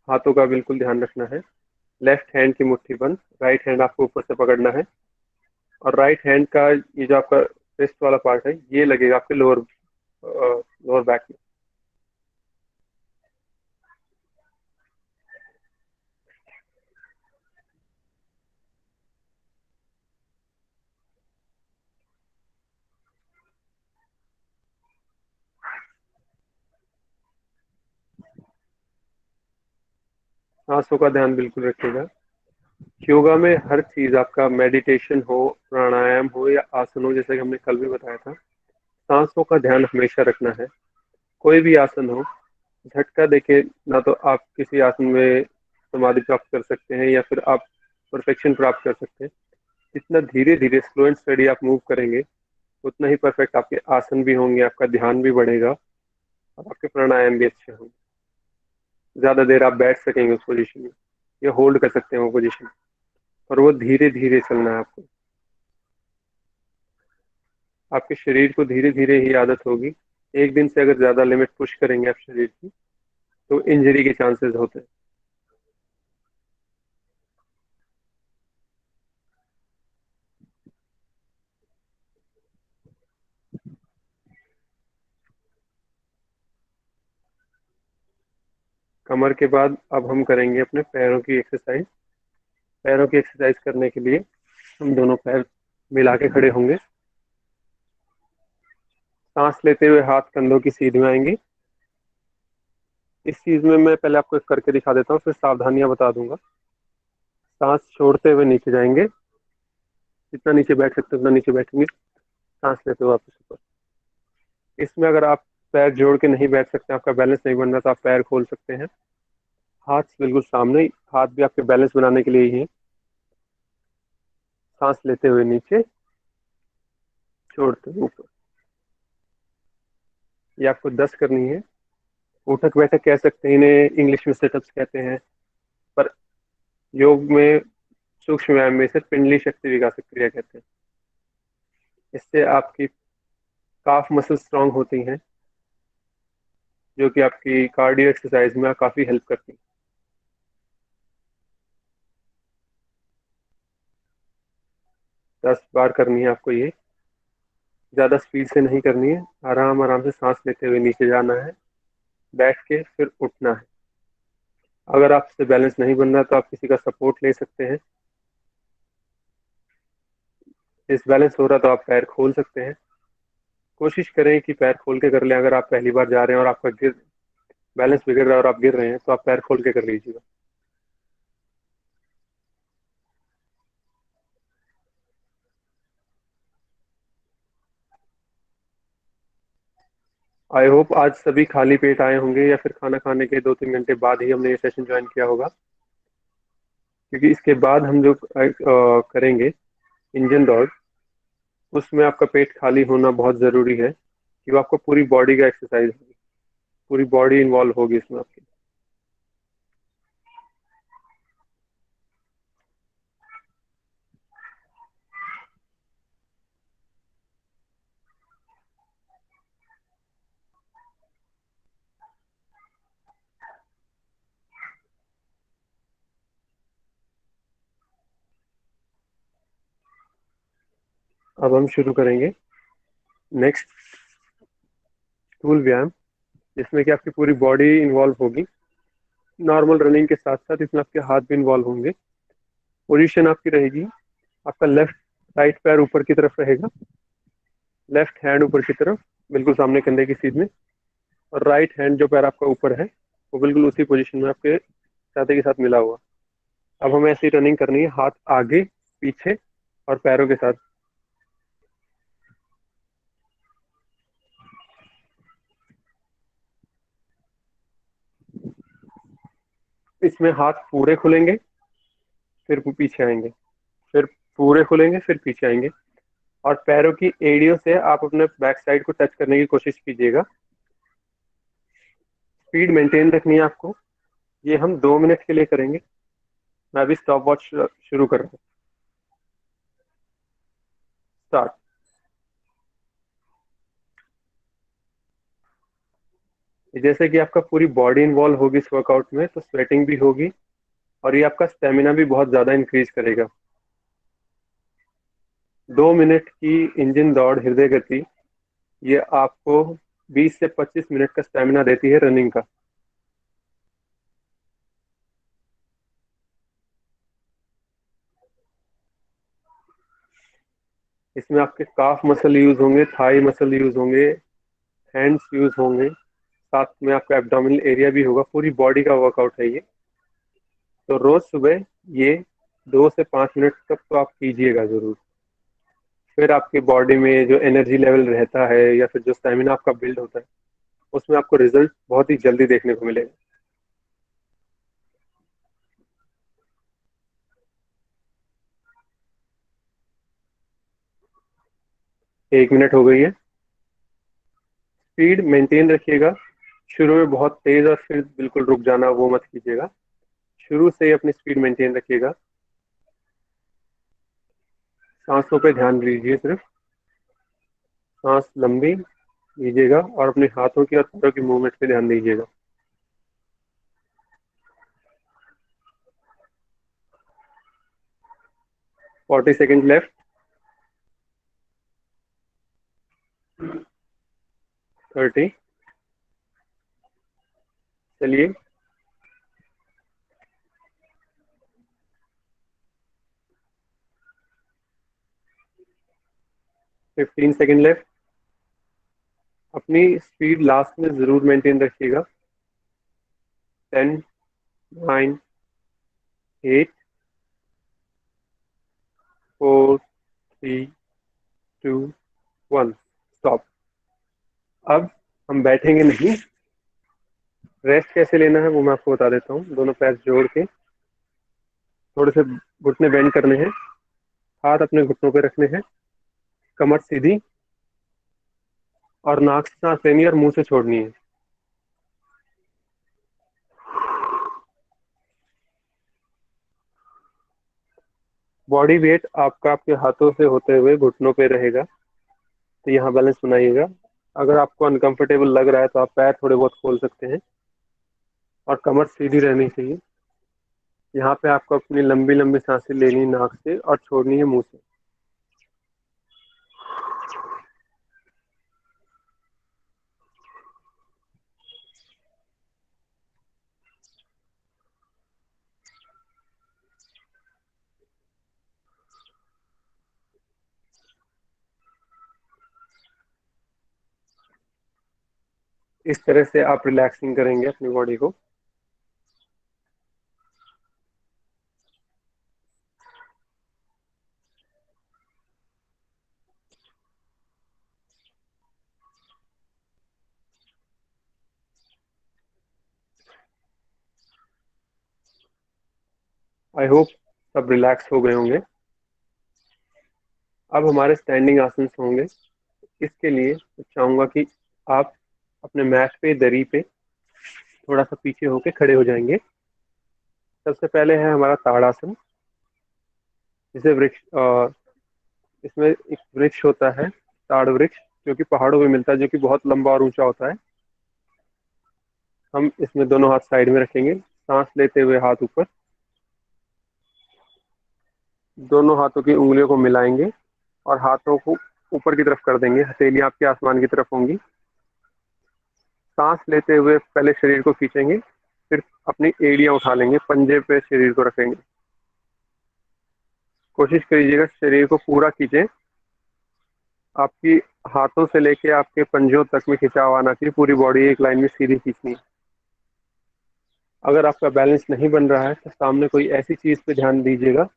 हाथों का बिल्कुल ध्यान रखना है। लेफ्ट हैंड की मुट्ठी बंद, राइट हैंड आपको ऊपर से पकड़ना है और राइट हैंड का ये जो आपका रिस्ट वाला पार्ट है ये लगेगा आपके लोअर लोअर बैक में। सांसों का ध्यान बिल्कुल रखिएगा। योगा में हर चीज, आपका मेडिटेशन हो, प्राणायाम हो या आसन हो, जैसे कि हमने कल भी बताया था, सांसों का ध्यान हमेशा रखना है। कोई भी आसन हो, झटका देके ना तो आप किसी आसन में समाधि प्राप्त कर सकते हैं या फिर आप परफेक्शन प्राप्त कर सकते हैं। जितना धीरे धीरे स्लो एंड स्टडी आप मूव करेंगे उतना ही परफेक्ट आपके आसन भी होंगे, आपका ध्यान भी बढ़ेगा और आपके प्राणायाम भी अच्छे होंगे। ज़्यादा देर आप बैठ सकेंगे उस पोजीशन में या होल्ड कर सकते हैं वो पोजीशन, और वो धीरे धीरे चलना है आपको। आपके शरीर को धीरे धीरे ही आदत होगी। एक दिन से अगर ज़्यादा लिमिट पुश करेंगे आप शरीर की तो इंजरी के चांसेस होते हैं। कमर के बाद अब हम करेंगे अपने पैरों की एक्सरसाइज। पैरों की एक्सरसाइज करने के लिए हम दोनों पैर मिला के खड़े होंगे। सांस लेते हुए हाथ कंधों की सीध में आएंगे। इस चीज में मैं पहले आपको करके दिखा देता हूँ, फिर सावधानियां बता दूंगा। सांस छोड़ते हुए नीचे जाएंगे, जितना नीचे बैठ सकते उतना नीचे बैठेंगे। सांस लेते हुए वापस ऊपर। इसमें अगर आप पैर जोड़ के नहीं बैठ सकते, आपका बैलेंस नहीं बन रहा, तो आप पैर खोल सकते हैं। हाथ बिल्कुल सामने, हाथ भी आपके बैलेंस बनाने के लिए ही है। सांस लेते हुए नीचे, छोड़ते हुए ऊपर। ये आपको 10 करनी है। उठक बैठक कह सकते हैं, इन्हें इंग्लिश में सेटअप्स कहते हैं, पर योग में सूक्ष्म व्यायाम में इसे पिंडली शक्ति विकासक क्रिया कहते हैं। इससे आपकी काफ मसल स्ट्रांग होती हैं, जो कि आपकी कार्डियो एक्सरसाइज में काफी हेल्प करती है। दस बार करनी है आपको ये, ज्यादा स्पीड से नहीं करनी है। आराम आराम से सांस लेते हुए नीचे जाना है, बैठ के फिर उठना है। अगर आपसे बैलेंस नहीं बन रहा तो आप किसी का सपोर्ट ले सकते हैं। इस बैलेंस हो रहा तो आप पैर खोल सकते हैं। कोशिश करें कि पैर खोल के कर लें। अगर आप पहली बार जा रहे हैं और आपका बैलेंस बिगड़ रहा है और आप गिर रहे हैं तो आप पैर खोल के कर लीजिएगा। आई होप आज सभी खाली पेट आए होंगे या फिर खाना खाने के 2-3 घंटे बाद ही हमने ये सेशन ज्वाइन किया होगा, क्योंकि इसके बाद हम जो करेंगे इंजन दौड़, उसमें आपका पेट खाली होना बहुत ज़रूरी है कि वो आपको पूरी बॉडी का एक्सरसाइज होगी, पूरी बॉडी इन्वॉल्व होगी इसमें आपकी। अब हम शुरू करेंगे नेक्स्ट स्थूल व्यायाम, जिसमें कि आपकी पूरी बॉडी इन्वॉल्व होगी। नॉर्मल रनिंग के साथ साथ इसमें आपके हाथ भी इन्वॉल्व होंगे। पोजीशन आपकी रहेगी, आपका लेफ्ट राइट पैर ऊपर की तरफ रहेगा, लेफ्ट हैंड ऊपर की तरफ बिल्कुल सामने कंधे की सीध में, और राइट हैंड जो पैर आपका ऊपर है वो बिल्कुल उसी पोजीशन में आपके छाती के साथ मिला हुआ। अब हमें ऐसी रनिंग करनी है, हाथ आगे पीछे और पैरों के साथ। इसमें हाथ पूरे खुलेंगे, फिर पीछे आएंगे, फिर पूरे खुलेंगे, फिर पीछे आएंगे, और पैरों की एड़ियों से आप अपने बैक साइड को टच करने की कोशिश कीजिएगा। स्पीड मेंटेन रखनी है आपको। ये हम 2 मिनट के लिए करेंगे। मैं अभी स्टॉप वॉच शुरू कर रहा हूँ। स्टार्ट। जैसे कि आपका पूरी बॉडी इन्वॉल्व होगी इस वर्कआउट में, तो स्वेटिंग भी होगी और ये आपका स्टेमिना भी बहुत ज़्यादा इंक्रीज करेगा। 2 मिनट की इंजन दौड़ हृदय गति, ये आपको 20 से 25 मिनट का स्टेमिना देती है रनिंग का। इसमें आपके काफ मसल यूज होंगे, थाई मसल यूज होंगे, हैंड्स यूज होंगे, साथ में आपका एब्डोमिनल एरिया भी होगा। पूरी बॉडी का वर्कआउट है ये। तो रोज सुबह ये 2 से 5 मिनट तक तो आप कीजिएगा जरूर। फिर आपकी बॉडी में जो एनर्जी लेवल रहता है या फिर जो स्टेमिना आपका बिल्ड होता है, उसमें आपको रिजल्ट बहुत ही जल्दी देखने को मिलेगा। 1 मिनट हो गई है। स्पीड मेंटेन रखिएगा। शुरू में बहुत तेज और फिर बिल्कुल रुक जाना वो मत कीजिएगा। शुरू से ही अपनी स्पीड मेंटेन रखिएगा। सांसों पे ध्यान दीजिए, सिर्फ सांस लंबी लीजिएगा और अपने हाथों की और पैरों की मूवमेंट पे ध्यान दीजिएगा। Forty second left. 30। चलिए, 15 सेकेंड लेफ्ट। अपनी स्पीड लास्ट में जरूर मेंटेन रखिएगा। 10, 9, 8, 4, 3, 2, 1, स्टॉप। अब हम बैठेंगे नहीं। रेस्ट कैसे लेना है वो मैं आपको बता देता हूँ। दोनों पैर जोड़ के थोड़े से घुटने बेंड करने हैं, हाथ अपने घुटनों पे रखने हैं, कमर सीधी और नाक से सांस लेनी है और मुंह से छोड़नी है। बॉडी वेट आपका आपके हाथों से होते हुए घुटनों पे रहेगा, तो यहाँ बैलेंस बनाइएगा। अगर आपको अनकंफर्टेबल लग रहा है तो आप पैर थोड़े बहुत खोल सकते हैं और कमर सीधी रहनी चाहिए। यहाँ पे आपको अपनी लंबी लंबी सांसें लेनी नाक से और छोड़नी है मुंह से। इस तरह से आप रिलैक्सिंग करेंगे अपनी बॉडी को। आई होप सब रिलैक्स हो गए होंगे। अब हमारे स्टैंडिंग आसन होंगे। इसके लिए मैं चाहूंगा कि आप अपने मैट पे, दरी पे थोड़ा सा पीछे होके खड़े हो जाएंगे। सबसे पहले है हमारा ताड़ासन, जिसे वृक्ष इसमें एक वृक्ष होता है, ताड़ वृक्ष, जो कि पहाड़ों में मिलता है, जो कि बहुत लंबा और ऊंचा होता है। हम इसमें दोनों हाथ साइड में रखेंगे, सांस लेते हुए हाथ ऊपर, दोनों हाथों की उंगलियों को मिलाएंगे और हाथों को ऊपर की तरफ कर देंगे। हथेलियां आपके आसमान की तरफ होंगी। सांस लेते हुए पहले शरीर को खींचेंगे, फिर अपनी एड़ियां उठा लेंगे, पंजे पे शरीर को रखेंगे। कोशिश करिएगा शरीर को पूरा खींचें। आपकी हाथों से लेके आपके पंजों तक में खिंचाव आना चाहिए। पूरी बॉडी एक लाइन में सीधी खींचनी है। अगर आपका बैलेंस नहीं बन रहा है तो सामने कोई ऐसी चीज पे ध्यान दीजिएगा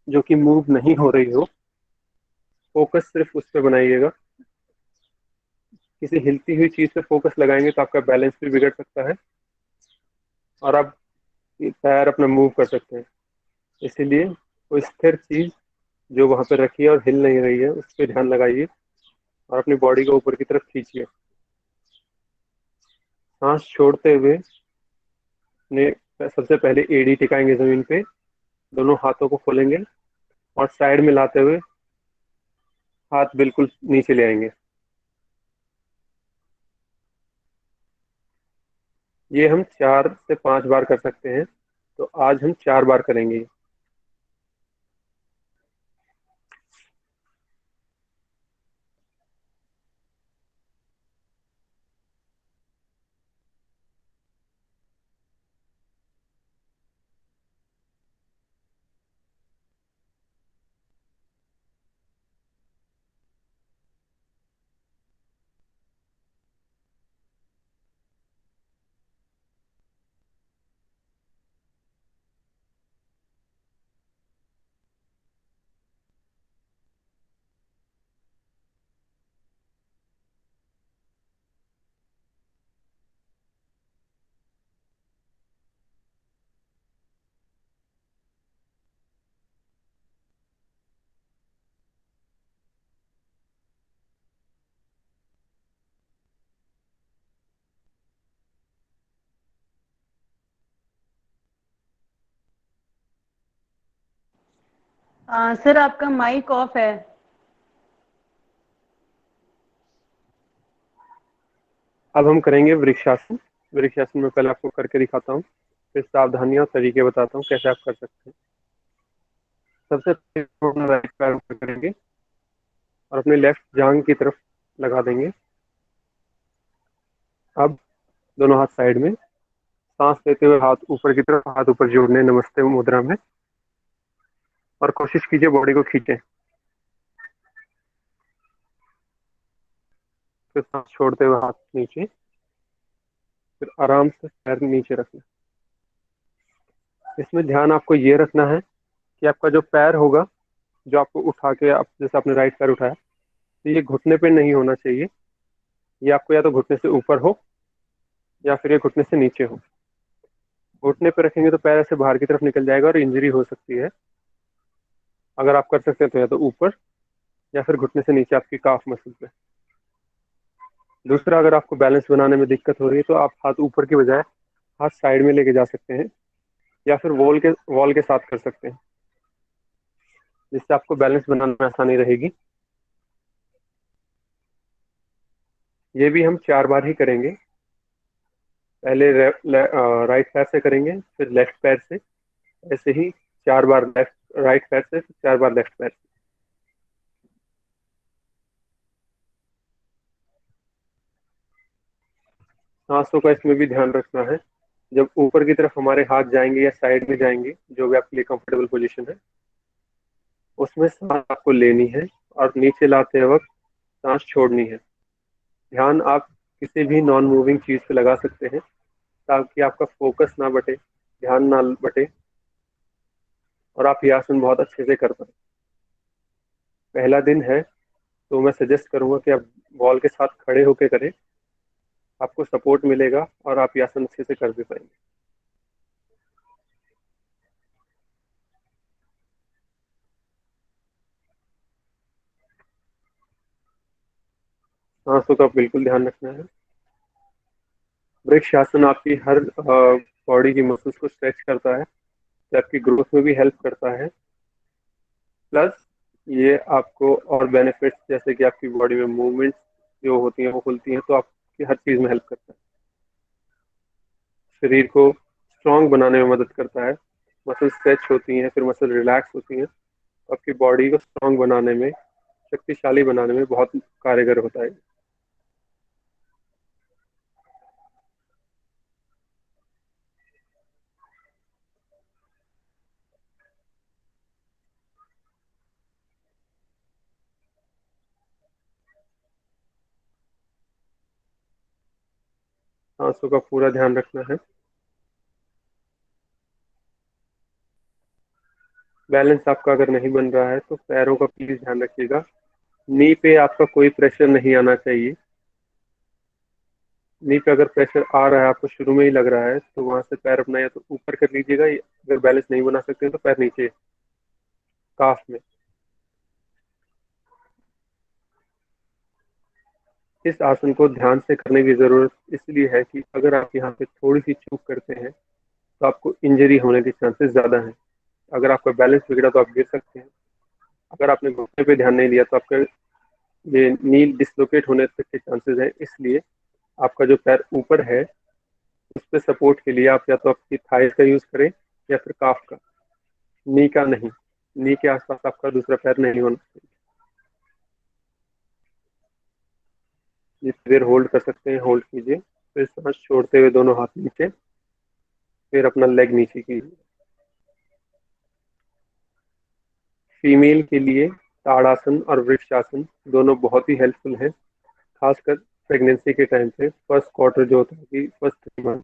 जो कि मूव नहीं हो रही हो। फोकस सिर्फ उस पर बनाइएगा। किसी हिलती हुई चीज पे फोकस लगाएंगे तो आपका बैलेंस भी बिगड़ सकता है और आप पैर अपना मूव कर सकते हैं। इसीलिए कोई स्थिर चीज जो वहां पर रखी है और हिल नहीं रही है उस पर ध्यान लगाइए और अपनी बॉडी को ऊपर की तरफ खींचिए। सांस छोड़ते हुए अपने सबसे पहले एड़ी टिकाएंगे जमीन पे, दोनों हाथों को खोलेंगे और साइड में लाते हुए हाथ बिल्कुल नीचे ले आएंगे। ये हम 4 से 5 बार कर सकते हैं, तो आज हम 4 बार करेंगे। सर आपका माइक ऑफ है। अब हम करेंगे वृक्षासन। वृक्षासन में पहले आपको करके दिखाता हूँ, फिर सावधानियां और तरीके बताता हूँ कैसे आप कर सकते हैं। सबसे पहले हम अपना राइट पैर ऊपर करेंगे और अपने लेफ्ट जांग की तरफ लगा देंगे। अब दोनों हाथ साइड में, सांस लेते हुए हाथ ऊपर की तरफ, हाथ ऊपर जोड़ने नमस्ते मुद्रा में, और कोशिश कीजिए बॉडी को खींचें। फिर सांस छोड़ते हुए हाथ नीचे, फिर आराम से पैर नीचे रखना। इसमें ध्यान आपको ये रखना है कि आपका जो पैर होगा, जो आपको उठा के, आप जैसे आपने राइट पैर उठाया, तो ये घुटने पे नहीं होना चाहिए। ये आपको या तो घुटने से ऊपर हो या फिर ये घुटने से नीचे हो। घुटने पे रखेंगे तो पैर ऐसे बाहर की तरफ निकल जाएगा और इंजरी हो सकती है। अगर आप कर सकते हैं तो या तो ऊपर या फिर घुटने से नीचे आपकी काफ मसल पे। दूसरा, अगर आपको बैलेंस बनाने में दिक्कत हो रही है तो आप हाथ ऊपर की बजाय हाथ साइड में लेके जा सकते हैं या फिर वॉल के साथ कर सकते हैं, जिससे आपको बैलेंस बनाने में आसानी रहेगी। ये भी हम 4 बार ही करेंगे। पहले राइट पैर से करेंगे, फिर लेफ्ट पैर से, ऐसे ही 4 बार राइट पैर से, फिर 4 बार लेफ्ट पैर से। सांसों का इसमें भी ध्यान रखना है। जब ऊपर की तरफ हमारे हाथ जाएंगे या साइड में जाएंगे, जो भी आपके लिए कंफर्टेबल पोजीशन है, उसमें सांस आपको लेनी है और नीचे लाते वक्त सांस छोड़नी है। ध्यान आप किसी भी नॉन मूविंग चीज पे लगा सकते हैं ताकि आपका फोकस ना बटे, ध्यान ना बटे, और आप ये आसन बहुत अच्छे से कर पाए। पहला दिन है तो मैं सजेस्ट करूंगा कि आप बॉल के साथ खड़े होकर करें, आपको सपोर्ट मिलेगा और आप ये आसन अच्छे से कर भी पाएंगे। सांसों का बिल्कुल ध्यान रखना है। वृक्ष आसन आपकी हर बॉडी की मसल्स को स्ट्रेच करता है, जो आपकी ग्रोथ में भी हेल्प करता है। प्लस ये आपको और बेनिफिट्स, जैसे कि आपकी बॉडी में मूवमेंट्स जो होती हैं वो खुलती हैं, तो आपकी हर चीज़ में हेल्प करता है। शरीर को स्ट्रांग बनाने में मदद करता है। मसल स्ट्रेच होती हैं, फिर मसल रिलैक्स होती हैं, तो आपकी बॉडी को स्ट्रांग बनाने में, शक्तिशाली बनाने में बहुत कारगर होता है। सांसों का पूरा ध्यान रखना है। बैलेंस आपका अगर नहीं बन रहा है तो पैरों का प्लीज ध्यान रखिएगा। नी पे आपका कोई प्रेशर नहीं आना चाहिए। नी पे अगर प्रेशर आ रहा है, आपको शुरू में ही लग रहा है, तो वहां से पैर अपना या तो ऊपर कर लीजिएगा, या अगर बैलेंस नहीं बना सकते हैं तो पैर नीचे काफ में। इस आसन को ध्यान से करने की जरूरत इसलिए है कि अगर आप यहाँ पे थोड़ी सी चूक करते हैं तो आपको इंजरी होने के चांसेस ज्यादा हैं। अगर आपका बैलेंस बिगड़ा तो आप गिर सकते हैं। अगर आपने घुटने पे ध्यान नहीं दिया तो आपका ये नी डिसलोकेट होने तक के चांसेस हैं। इसलिए आपका जो पैर ऊपर है, उस पर सपोर्ट के लिए आप या तो आपकी थाई का यूज करें या फिर काफ का, नी का नहीं। नी के आसपास आपका दूसरा पैर नहीं होना चाहिए। जितनी देर होल्ड कर सकते हैं होल्ड कीजिए, फिर सांस छोड़ते हुए दोनों हाथ नीचे, फिर अपना लेग नीचे कीजिए। फीमेल के लिए ताड़ासन और वृक्षासन दोनों बहुत ही हेल्पफुल हैं, खासकर प्रेगनेंसी के टाइम पे, फर्स्ट क्वार्टर जो होता है कि फर्स्ट 3 मंथ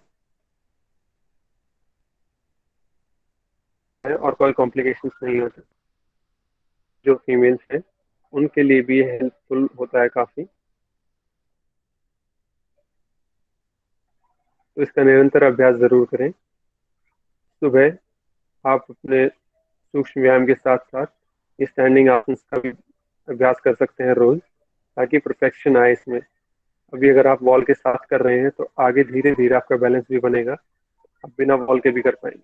है और कोई कॉम्प्लिकेशंस नहीं होते। जो फीमेल्स हैं उनके लिए भी ये हेल्पफुल होता है काफ़ी। तो इसका निरंतर अभ्यास ज़रूर करें। सुबह आप अपने सूक्ष्म व्यायाम के साथ साथ स्टैंडिंग आसन्स का भी अभ्यास कर सकते हैं रोज, ताकि परफेक्शन आए इसमें। अभी अगर आप वॉल के साथ कर रहे हैं तो आगे धीरे धीरे आपका बैलेंस भी बनेगा, आप बिना वॉल के भी कर पाएंगे।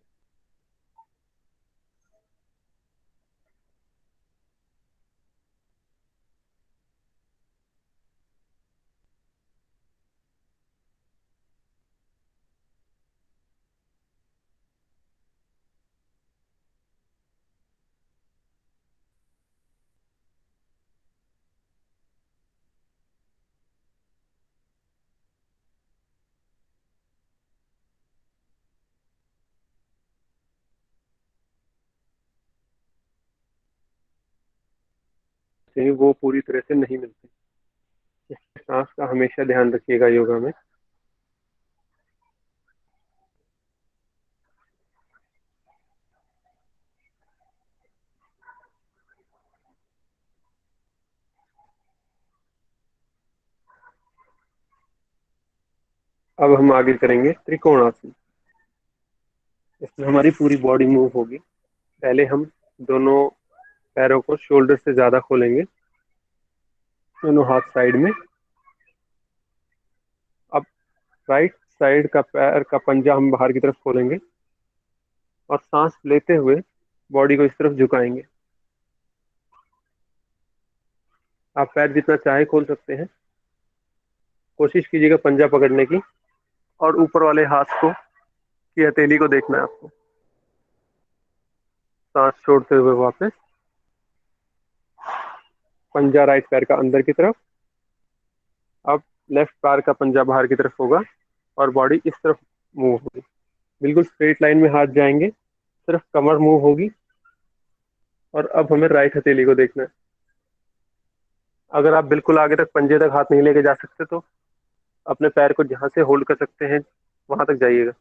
होते हैं वो पूरी तरह से नहीं मिलते। इसलिए सांस का हमेशा ध्यान रखिएगा योगा में। अब हम आगे करेंगे त्रिकोणासन। इसमें हमारी पूरी बॉडी मूव होगी। पहले हम दोनों पैरों को शोल्डर से ज्यादा खोलेंगे, दोनों हाथ साइड में। अब राइट साइड का पैर का पंजा हम बाहर की तरफ खोलेंगे और सांस लेते हुए बॉडी को इस तरफ झुकाएंगे। आप पैर जितना चाहे खोल सकते हैं। कोशिश कीजिएगा पंजा पकड़ने की और ऊपर वाले हाथ को की हथेली को देखना है आपको। सांस छोड़ते हुए वापस पंजा राइट पैर का अंदर की तरफ। अब लेफ्ट पैर का पंजा बाहर की तरफ होगा और बॉडी इस तरफ मूव होगी। बिल्कुल स्ट्रेट लाइन में हाथ जाएंगे, सिर्फ कमर मूव होगी। और अब हमें राइट हथेली को देखना है। अगर आप बिल्कुल आगे तक पंजे तक हाथ नहीं लेके जा सकते तो अपने पैर को जहां से होल्ड कर सकते हैं वहां तक जाइएगा।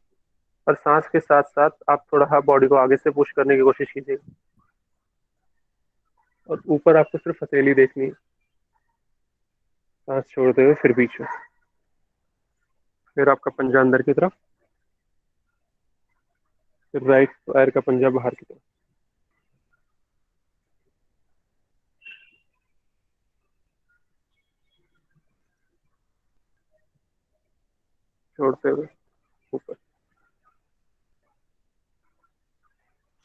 और सांस के साथ साथ आप थोड़ा बॉडी को आगे से पुश करने की कोशिश कीजिएगा। और ऊपर आपको सिर्फ हथेली देखनी है। सांस छोड़ते हुए फिर बीच में, फिर आपका पंजा अंदर की तरफ, फिर राइट पैर का पंजा बाहर की तरफ। छोड़ते हुए ऊपर।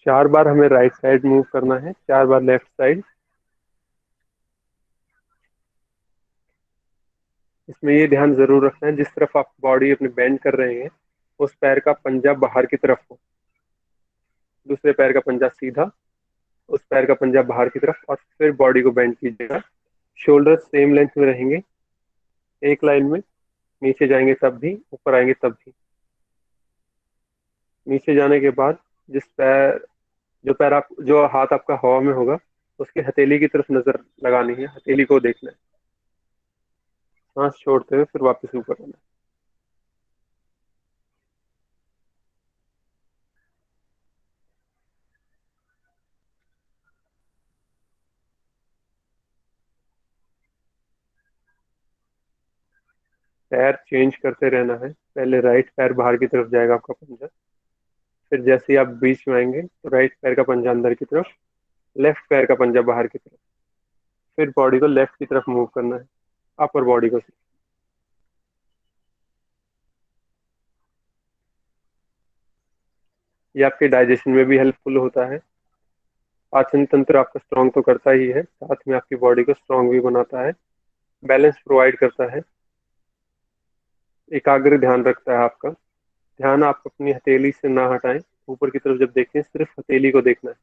4 बार हमें राइट साइड मूव करना है, 4 बार लेफ्ट साइड। इसमें ये ध्यान जरूर रखना है जिस तरफ आप बॉडी अपनी बेंड कर रहे हैं उस पैर का पंजा बाहर की तरफ हो, दूसरे पैर का पंजा सीधा, उस पैर का पंजा बाहर की तरफ। और फिर बॉडी को बेंड कीजिएगा। शोल्डर सेम लेंथ में रहेंगे, एक लाइन में। नीचे जाएंगे तब भी, ऊपर आएंगे तब भी। नीचे जाने के बाद जो हाथ आपका हवा में होगा उसकी हथेली की तरफ नजर लगानी है, हथेली को देखना है। सांस छोड़ते हुए फिर वापस ऊपर आना है। पैर चेंज करते रहना है। पहले राइट पैर बाहर की तरफ जाएगा आपका पंजा, फिर जैसे ही आप बीच में आएंगे तो राइट पैर का पंजा अंदर की तरफ, लेफ्ट पैर का पंजा बाहर की तरफ। फिर बॉडी को लेफ्ट की तरफ मूव करना है, अपर बॉडी को। ये आपके डाइजेशन में भी हेल्पफुल होता है। पाचन तंत्र आपका स्ट्रांग तो करता ही है, साथ में आपकी बॉडी को स्ट्रांग भी बनाता है, बैलेंस प्रोवाइड करता है, एकाग्र ध्यान रखता है आपका। ध्यान आप अपनी हथेली से ना हटाएं, ऊपर की तरफ जब देखें सिर्फ हथेली को देखना है।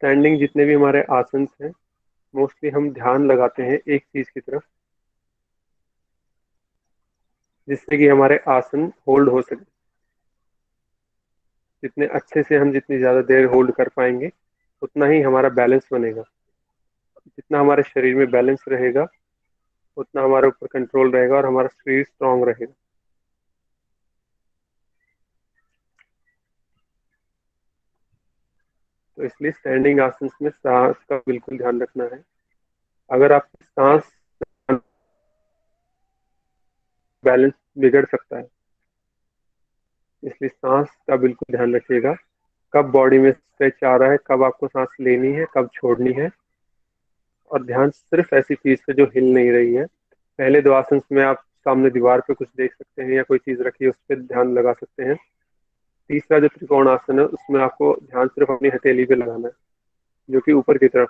स्टैंडिंग जितने भी हमारे आसन हैं मोस्टली हम ध्यान लगाते हैं एक चीज की तरफ, जिससे कि हमारे आसन होल्ड हो सके। जितने अच्छे से हम जितनी ज्यादा देर होल्ड कर पाएंगे उतना ही हमारा बैलेंस बनेगा। जितना हमारे शरीर में बैलेंस रहेगा उतना हमारे ऊपर कंट्रोल रहेगा और हमारा शरीर स्ट्रांग रहेगा। तो इसलिए स्टैंडिंग आसन में सांस का बिल्कुल ध्यान रखना है। अगर आप सांस बैलेंस बिगड़ सकता है, इसलिए सांस का बिल्कुल ध्यान रखिएगा। कब बॉडी में स्ट्रेच आ रहा है, कब आपको सांस लेनी है, कब छोड़नी है। और ध्यान सिर्फ ऐसी चीज पे जो हिल नहीं रही है। पहले 2 आसन में आप सामने दीवार पे कुछ देख सकते हैं या कोई चीज रखी है उस पर ध्यान लगा सकते हैं। तीसरा जो त्रिकोण आसन है उसमें आपको ध्यान सिर्फ अपनी हथेली पे लगाना है, जो कि ऊपर की तरफ।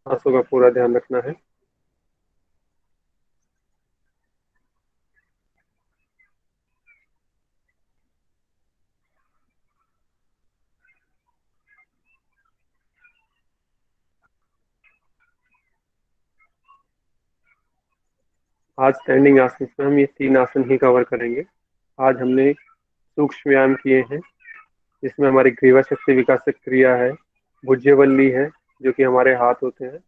सांसों का पूरा ध्यान रखना है। आज स्टैंडिंग आसन में हम ये 3 आसन ही कवर करेंगे। आज हमने सूक्ष्म व्यायाम किए हैं, जिसमें हमारी ग्रीवा शक्ति विकासक क्रिया है, भुजवल्ली है जो कि हमारे हाथ होते हैं,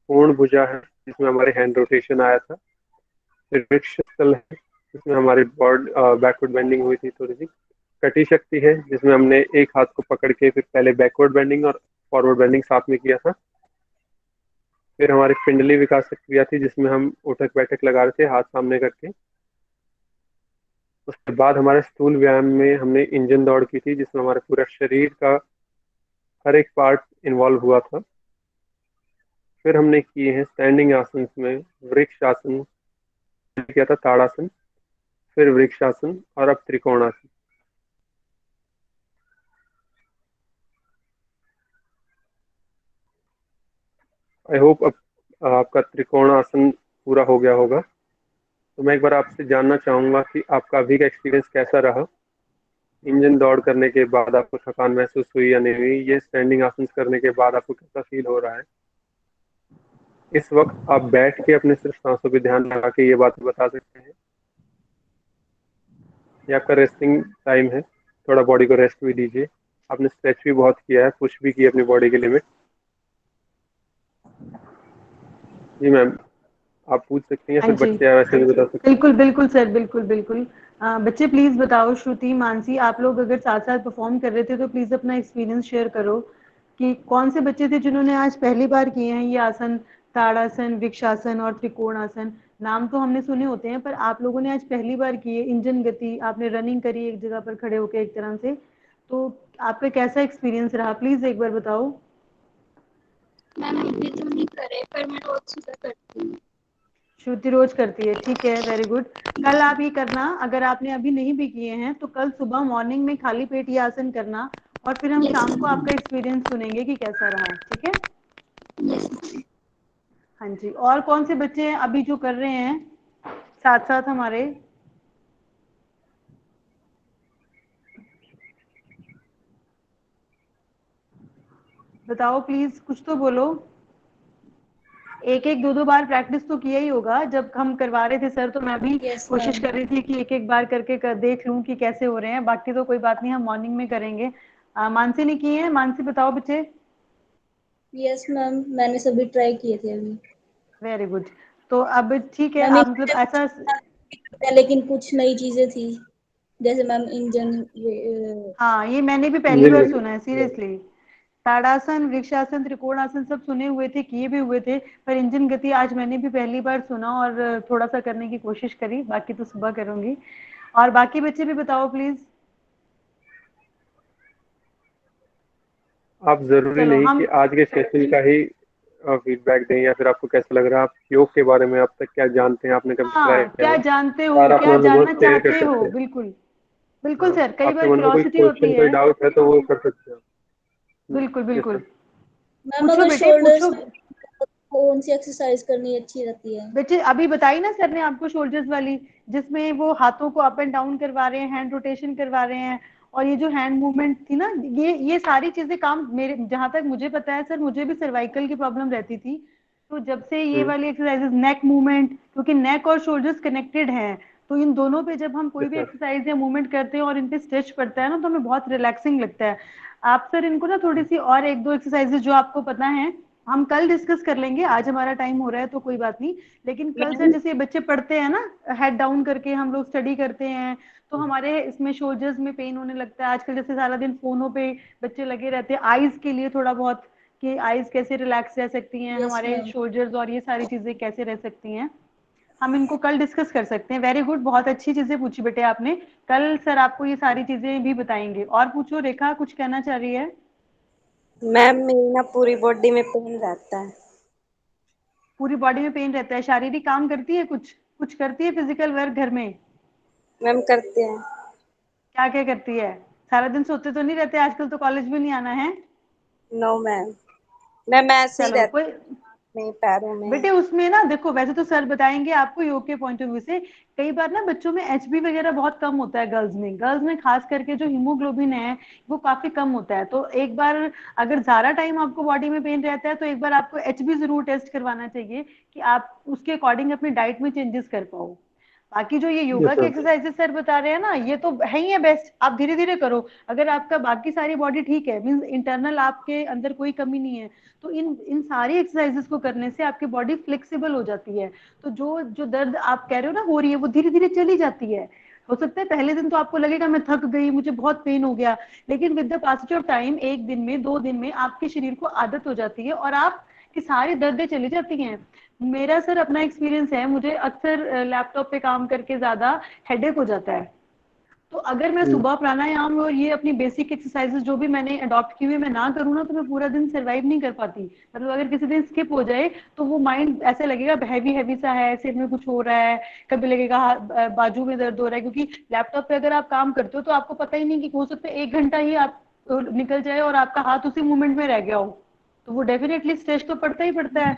पूर्ण भुजा है जिसमें हमारे हैंड रोटेशन आया था, फिर वृक्ष स्थल है जिसमें हमारी बैकवर्ड बेंडिंग हुई थी थोड़ी सी, कटी शक्ति है जिसमें हमने एक हाथ को पकड़ के फिर पहले बैकवर्ड बेंडिंग और फॉरवर्ड बेंडिंग साथ में किया था, फिर हमारी पिंडली विकास क्रिया थी जिसमें हम उठक बैठक लगा रहे थे हाथ सामने करके। उसके बाद हमारे स्थूल व्यायाम में हमने इंजन दौड़ की थी जिसमें हमारे पूरा शरीर का हर एक पार्ट इन्वॉल्व हुआ था। फिर हमने किए हैं स्टैंडिंग आसन में वृक्ष आसन किया था, ताड़ासन, फिर वृक्षासन और अब त्रिकोणासन। आई होप अब आपका त्रिकोणासन पूरा हो गया होगा। तो मैं एक बार आपसे जानना चाहूंगा कि आपका अभी का एक्सपीरियंस कैसा रहा। इंजन दौड़ करने के बाद आपको थकान महसूस हुई या नहीं हुई? ये स्टैंडिंग आसन करने के बाद आपको कैसा फील हो रहा है? इस वक्त आप बैठ के अपने सिर्फ सांसों पे ध्यान लगा के ये बात बता सकते हैं। ये आपका रेस्टिंग टाइम है, थोड़ा बॉडी को रेस्ट भी दीजिए। आपने स्ट्रेच भी बहुत किया है, पुश भी किया अपनी बॉडी के लिमिट। जी मैम, आप पूछ सकती हैं या हाँ फिर जी, बच्चे वैसे भी बता सकते हैं। बिल्कुल बिल्कुल सर, बिल्कुल बिल्कुल। बच्चे प्लीज बताओ, श्रुति, मानसी, आप लोग अगर साथ साथ परफॉर्म कर रहे थे तो प्लीज अपना एक्सपीरियंस शेयर करो कि कौन से बच्चे थे जिन्होंने आज पहली बार किए हैं ये आसन, ताड़ासन, वृक्षासन और त्रिकोणासन। नाम तो हमने सुने होते हैं, पर आप लोगों ने आज पहली बार किए, इंजन गति, आपने रनिंग करी एक जगह पर खड़े होकर एक तरह से, तो आपका कैसा एक्सपीरियंस रहा, प्लीज एक बार बताओ। मैम अभी तो नहीं करे, पर मैं रोज सुबह करती हूँ। श्रुति रोज करती है, ठीक है, वेरी गुड। कल आप ये करना, अगर आपने अभी नहीं भी किए हैं तो कल सुबह मॉर्निंग में खाली पेट ये आसन करना, और फिर हम यस शाम को मैम। आपका एक्सपीरियंस सुनेंगे कि कैसा रहा, ठीक है। Yes ma'am. हाँ जी, और कौन से बच्चे हैं अभी जो कर रहे हैं साथ साथ हमारे? बताओ प्लीज, कुछ तो बोलो। एक एक दो दो बार प्रैक्टिस तो किया ही होगा, जब हम करवा रहे थे सर तो मैं भी यस कोशिश मैम। कर रही थी कि एक एक बार करके देख लूं कि कैसे हो रहे हैं। बाकी तो कोई बात नहीं, हम मॉर्निंग में करेंगे। मानसी ने किए हैं? मानसी बताओ बच्चे। यस मैम, मैंने सभी ट्राई किए थे अभी। Very good. तो अब ठीक है, मैम आप मतलब ऐसा, लेकिन कुछ नई चीजें थी, जैसे मैम इंजन हाँ ये मैंने भी पहली इंजन बार गति। सुना है सीरियसली। ताड़ासन, वृक्षासन, त्रिकोणासन सब सुने हुए थे, किए भी हुए थे, पर इंजन गति आज मैंने भी पहली बार सुना और थोड़ा सा करने की कोशिश करी, बाकी तो सुबह करूंगी। और बाकी बच्चे भी बताओ प्लीज। आप जरूरी चलो नहीं हम, कि आज के सेशन का ही फीडबैक दें, या फिर आपको कैसा लग रहा है, आप योग के बारे में अब तक क्या जानते हैं, आपने कभी ट्राई हाँ किया क्या है, जानते और हो, अपना क्या अनुभव जानना शेयर कर चाहते हो, सकते हैं। बिल्कुल बिल्कुल हाँ, सर, कई आपके बार मन में कोई क्यूरोसिटी होती क्वेश्चन कोई है। डाउट है तो वो कर सकते हैं आप। बिल्कुल यस बिल्कुल, मैम। मैम पूछो अगर बेटे शोल्डर्स पूछो। कौन सी एक्सरसाइज करनी अच्छी रहती है? बच्चे अभी बताई ना सर ने आपको, शोल्डर्स वाली, जिसमें वो हाथों को अप एंड डाउन करवा रहे हैं, हैंड रोटेशन करवा रहे हैं, और ये जो हैंड मूवमेंट थी ना, ये सारी चीजें काम मेरे, जहां तक मुझे पता है सर, मुझे भी सर्वाइकल की प्रॉब्लम रहती थी, तो जब से ये हम्म। वाली एक्सरसाइजेस, नेक मूवमेंट, क्योंकि नेक और शोल्डर्स कनेक्टेड हैं, तो इन दोनों पे जब हम कोई यस भी मैम। एक्सरसाइज या मूवमेंट करते हैं और इन पे स्ट्रेच पड़ता है ना, तो हमें बहुत रिलैक्सिंग लगता है। आप सर इनको ना थोड़ी सी और एक दो एक्सरसाइजेस जो आपको पता है, हम कल डिस्कस कर लेंगे, आज हमारा टाइम हो रहा है तो कोई बात नहीं। लेकिन कल सर मैम जैसे बच्चे पढ़ते हैं ना, हेड डाउन करके हम लोग स्टडी करते हैं, तो हमारे इसमें शोल्डर्स में पेन होने लगता है आजकल, जैसे सारा दिन फोनों पे बच्चे लगे रहते हैं, आईज के लिए थोड़ा बहुत, कि आईज कैसे रिलैक्स रह सकती हैं, यस हमारे मैम। शोल्डर्स और ये सारी चीजें कैसे रह सकती हैं, हम इनको कल डिस्कस कर सकते हैं। वेरी गुड, बहुत अच्छी चीजें पूछी बेटे आपने। कल सर आपको ये सारी चीजें भी बताएंगे। और पूछो, रेखा कुछ कहना चाह रही है? मैम मेरी ना पूरी बॉडी में पेन रहता है। पूरी बॉडी में पेन रहता है, शारीरिक काम करती है, कुछ कुछ करती है फिजिकल वर्क घर में? मैम करते हैं। क्या क्या करती है? सारा दिन सोते तो नहीं रहते, आजकल तो कॉलेज भी नहीं आना है। नो मैम, मैम ऐसे ही चलो रहता कोई, में, पैरों में। बेटे उसमें ना देखो, वैसे तो सर बताएंगे आपको योग के पॉइंट ऑफ व्यू से, कई बार ना बच्चों में एचबी वगैरह बहुत कम होता है, गर्ल्स में खास करके जो हीमोग्लोबिन है वो काफी कम होता है। तो एक बार अगर ज्यादा टाइम आपको बॉडी में पेन रहता है तो एक बार आपको एचबी जरूर टेस्ट करवाना चाहिए कि आप उसके अकॉर्डिंग अपनी डाइट में चेंजेस कर पाओ। बाकी जो ये योगा यस के मैम। एक्सरसाइजेस सर बता रहे हैं ना, ये तो है ही है बेस्ट, आप धीरे धीरे करो। अगर आपका बाकी सारी बॉडी ठीक है, मीन्स इंटरनल आपके अंदर कोई कमी नहीं है, तो इन इन सारी एक्सरसाइजेस को करने से आपकी बॉडी फ्लेक्सिबल हो जाती है। तो जो जो दर्द आप कह रहे हो ना हो रही है, वो धीरे धीरे चली जाती है। हो सकता है पहले दिन तो आपको लगेगा मैं थक गई, मुझे बहुत पेन हो गया, लेकिन with the passage of time, एक दिन में 2 दिन में आपके शरीर को आदत हो जाती है और आप की सारी दर्दें चली जाती हैं। मेरा सर अपना एक्सपीरियंस है, मुझे अक्सर लैपटॉप पे काम करके ज्यादा हेडेक हो जाता है, तो अगर मैं सुबह प्राणायाम और ये अपनी बेसिक एक्सरसाइजेस जो भी मैंने अडॉप्ट की हुई मैं ना करूँ ना, तो मैं पूरा दिन सरवाइव नहीं कर पाती। मतलब अगर किसी दिन स्किप हो जाए तो वो माइंड ऐसे लगेगा हैवी हैवी सा है, सिर में कुछ हो रहा है, कभी लगेगा बाजू में दर्द हो रहा है, क्योंकि लैपटॉप पे अगर आप काम करते हो तो आपको पता ही नहीं कि हो सकता है 1 घंटा ही आप निकल जाए और आपका हाथ उसी मूवमेंट में रह गया हो, तो वो डेफिनेटली स्ट्रेस तो पड़ता ही पड़ता है।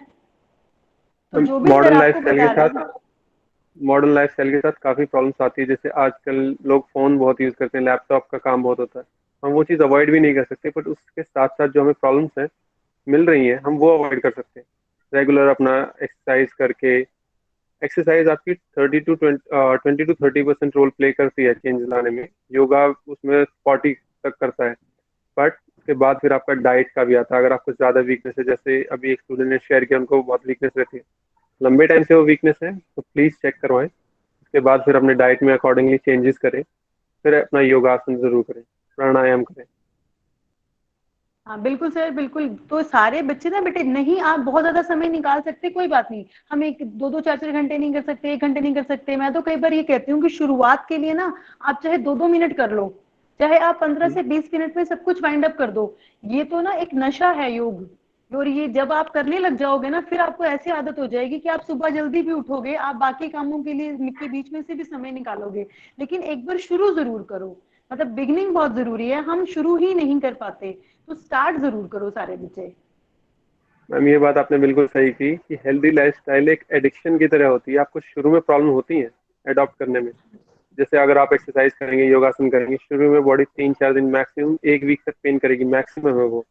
तो जो भी सर मॉडर्न लाइफ आपको स्टाइल के बता रहे हैं। साथ मॉडर्न लाइफ स्टाइल के साथ काफी प्रॉब्लम्स आती है। जैसे आजकल लोग फोन बहुत यूज करते हैं, लैपटॉप का काम बहुत होता है। हम वो चीज़ अवॉइड भी नहीं कर सकते, बट उसके साथ साथ जो हमें प्रॉब्लम्स हैं मिल रही हैं, हम वो अवॉइड कर सकते हैं रेगुलर अपना एक्सरसाइज करके। एक्सरसाइज आपकी 20 to 30% रोल प्ले करती है चेंज लाने में। योगा उसमें 40 तक करता है। बट उसके बाद फिर आपका डाइट का भी आता है। अगर आपको ज़्यादा वीकनेस है, जैसे अभी एक स्टूडेंट ने शेयर किया, उनको बहुत वीकनेस रहती है, लंबे टाइम से वो वीकनेस है, तो प्लीज़ चेक करवाएं। उसके बाद फिर अपने डाइट में अकॉर्डिंगली चेंजेस करें, फिर अपना योगासन जरूर करें, प्राणायाम करें। हाँ बिल्कुल सर, बिल्कुल। तो सारे बच्चे ना बेटे, नहीं आप बहुत ज्यादा समय निकाल सकते, कोई बात नहीं, हम एक 2-2 4-4 घंटे नहीं कर सकते, 1 घंटे नहीं कर सकते। मैं तो कई बार ये कहती हूँ कि शुरुआत के लिए ना आप चाहे 2-2 मिनट कर लो, चाहे आप 15 से 20 मिनट में सब कुछ वाइंड अप कर दो। ये तो ना एक नशा है योग, और ये जब आप करने लग जाओगे ना, फिर आपको ऐसी आदत हो जाएगी कि आप सुबह जल्दी भी उठोगे, आप बाकी कामों के लिए के बीच में से भी समय निकालोगे। लेकिन एक बार शुरू जरूर करो, मतलब बिगनिंग बहुत जरूरी है, हम शुरू ही नहीं कर पाते, तो स्टार्ट जरूर करो सारे बच्चे। मैम ये बात आपने बिल्कुल सही की कि हेल्दी लाइफस्टाइल एक एडिक्शन की तरह होती है। आपको शुरू में प्रॉब्लम होती है अडॉप्ट करने में। जैसे अगर आप एक्सरसाइज करेंगे, योगासन करेंगे, शुरू में बॉडी 3-4 दिन, मैक्सिमम 1 वीक तक पेन करेगी, मैक्सिमम है वो।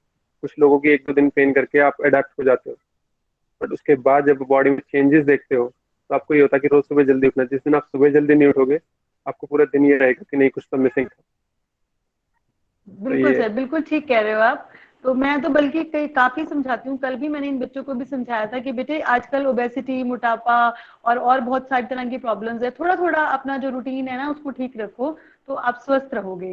कुछ लोगों की 1-2 दिन पेन करके आप अडेप्ट हो जाते हो। बट उसके बाद जब बॉडी में चेंजेस देखते हो, तो आपको ये होता है कि रोज सुबह जल्दी उठना। जिस दिन आप सुबह जल्दी नहीं उठोगे, आपको पूरा दिन ये रहेगा कि नहीं, कुछ तो मिसिंग था। तो बिल्कुल ये सर, बिल्कुल ठीक कह रहे हो आप। तो मैं तो बल्कि काफी समझाती हूँ, कल भी मैंने इन बच्चों को भी समझाया था कि बेटे आजकल ओबेसिटी, मोटापा और बहुत सारी तरह की प्रॉब्लम्स है, थोड़ा थोड़ा अपना जो रूटीन है ना उसको ठीक रखो, तो आप स्वस्थ रहोगे।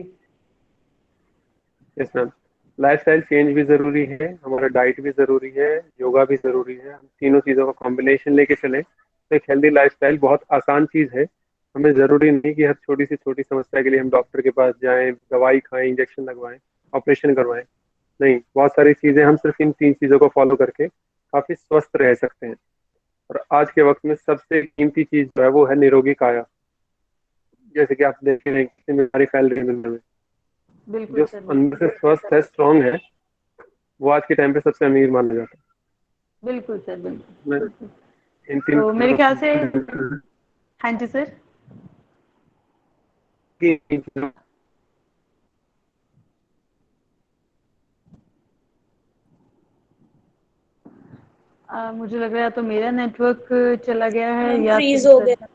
यस मैम, लाइफस्टाइल चेंज भी जरूरी है, हमारा डाइट भी जरूरी है, योगा भी जरूरी है। हम तीनों चीजों का कॉम्बिनेशन लेके चले तो एक हेल्दी लाइफस्टाइल बहुत आसान चीज है। हमें जरूरी नहीं कि हर छोटी से छोटी समस्या के लिए हम डॉक्टर के पास जाएं, दवाई खाएं, इंजेक्शन लगवाएं, ऑपरेशन करवाएं। नहीं, बहुत सारी चीजें हम सिर्फ इन 3 चीजों को फॉलो करके काफी स्वस्थ रह सकते हैं। और आज के वक्त में सबसे कीमती चीज जो है वो है निरोगी काया। जैसे कि आप देख रहे हैं कितनी बीमारी फैल रही है दुनिया में, बिल्कुल जो सर, अंदर से बिल्कुल स्वस्थ है, स्ट्रांग है, वो आज के टाइम पे सबसे अमीर माना जाता बिल्कुल सर, है। बिल्कुल। इन तीन तो मेरे ख्याल से, हाँ जी सर। की मुझे लग रहा है तो मेरा नेटवर्क चला गया है मैम या फिर फ्रीज हो सर, गया।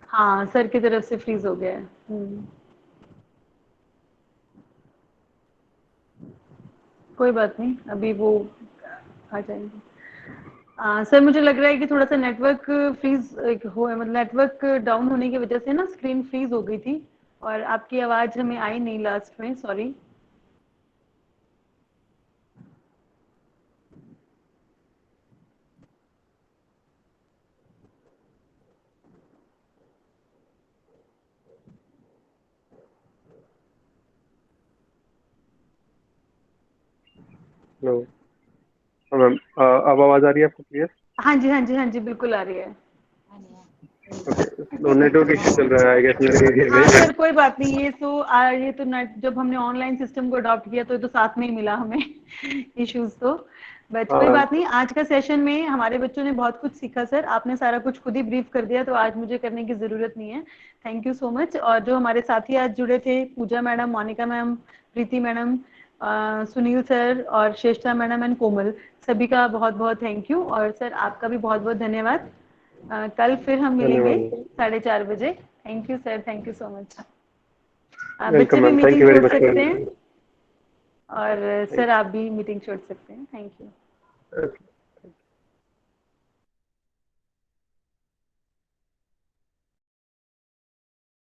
हाँ सर की तरफ से फ्रीज हो गया है। कोई बात नहीं, अभी वो आ जाएंगे। सर मुझे लग रहा है कि थोड़ा सा नेटवर्क फ्रीज हो, मतलब नेटवर्क डाउन होने की वजह से ना स्क्रीन फ्रीज हो गई थी और आपकी आवाज हमें आई नहीं लास्ट में, सॉरी। लो। हाँ मैम, अब आवाज आ रही है आपको क्लियर? हाँ जी, हाँ जी, हाँ जी, बिल्कुल आ रही है। ओके, तो नेटवर्क इशू चल रहा है आई गेस मेरे एरिया हाँ में। सर कोई बात नहीं, ये तो नेट जब हमने ऑनलाइन सिस्टम को अडॉप्ट किया तो ये तो साथ में ही मिला हमें इश्यूज तो। बट हाँ कोई मैम। बात नहीं, आज का सेशन में हमारे बच्चों ने बहुत कुछ सीखा सर, आपने सारा कुछ खुद ही ब्रीफ कर दिया, तो आज मुझे करने की जरूरत नहीं है। Thank you so much. और जो हमारे साथी आज जुड़े थे, पूजा मैडम, मोनिका मैम, प्रीति मैडम, सुनील सर और श्रेष्ठा मैडम एंड कोमल, सभी का बहुत बहुत थैंक यू। और सर आपका भी बहुत बहुत धन्यवाद। कल फिर हम मिलेंगे धन्यवाद। 4:30 बजे। Thank you sir, thank you so much. Welcome बच्चे भी ma'am, thank meeting you very छोड़ मच सकते मैम। हैं और सर आप भी मीटिंग छोड़ सकते हैं। Thank you.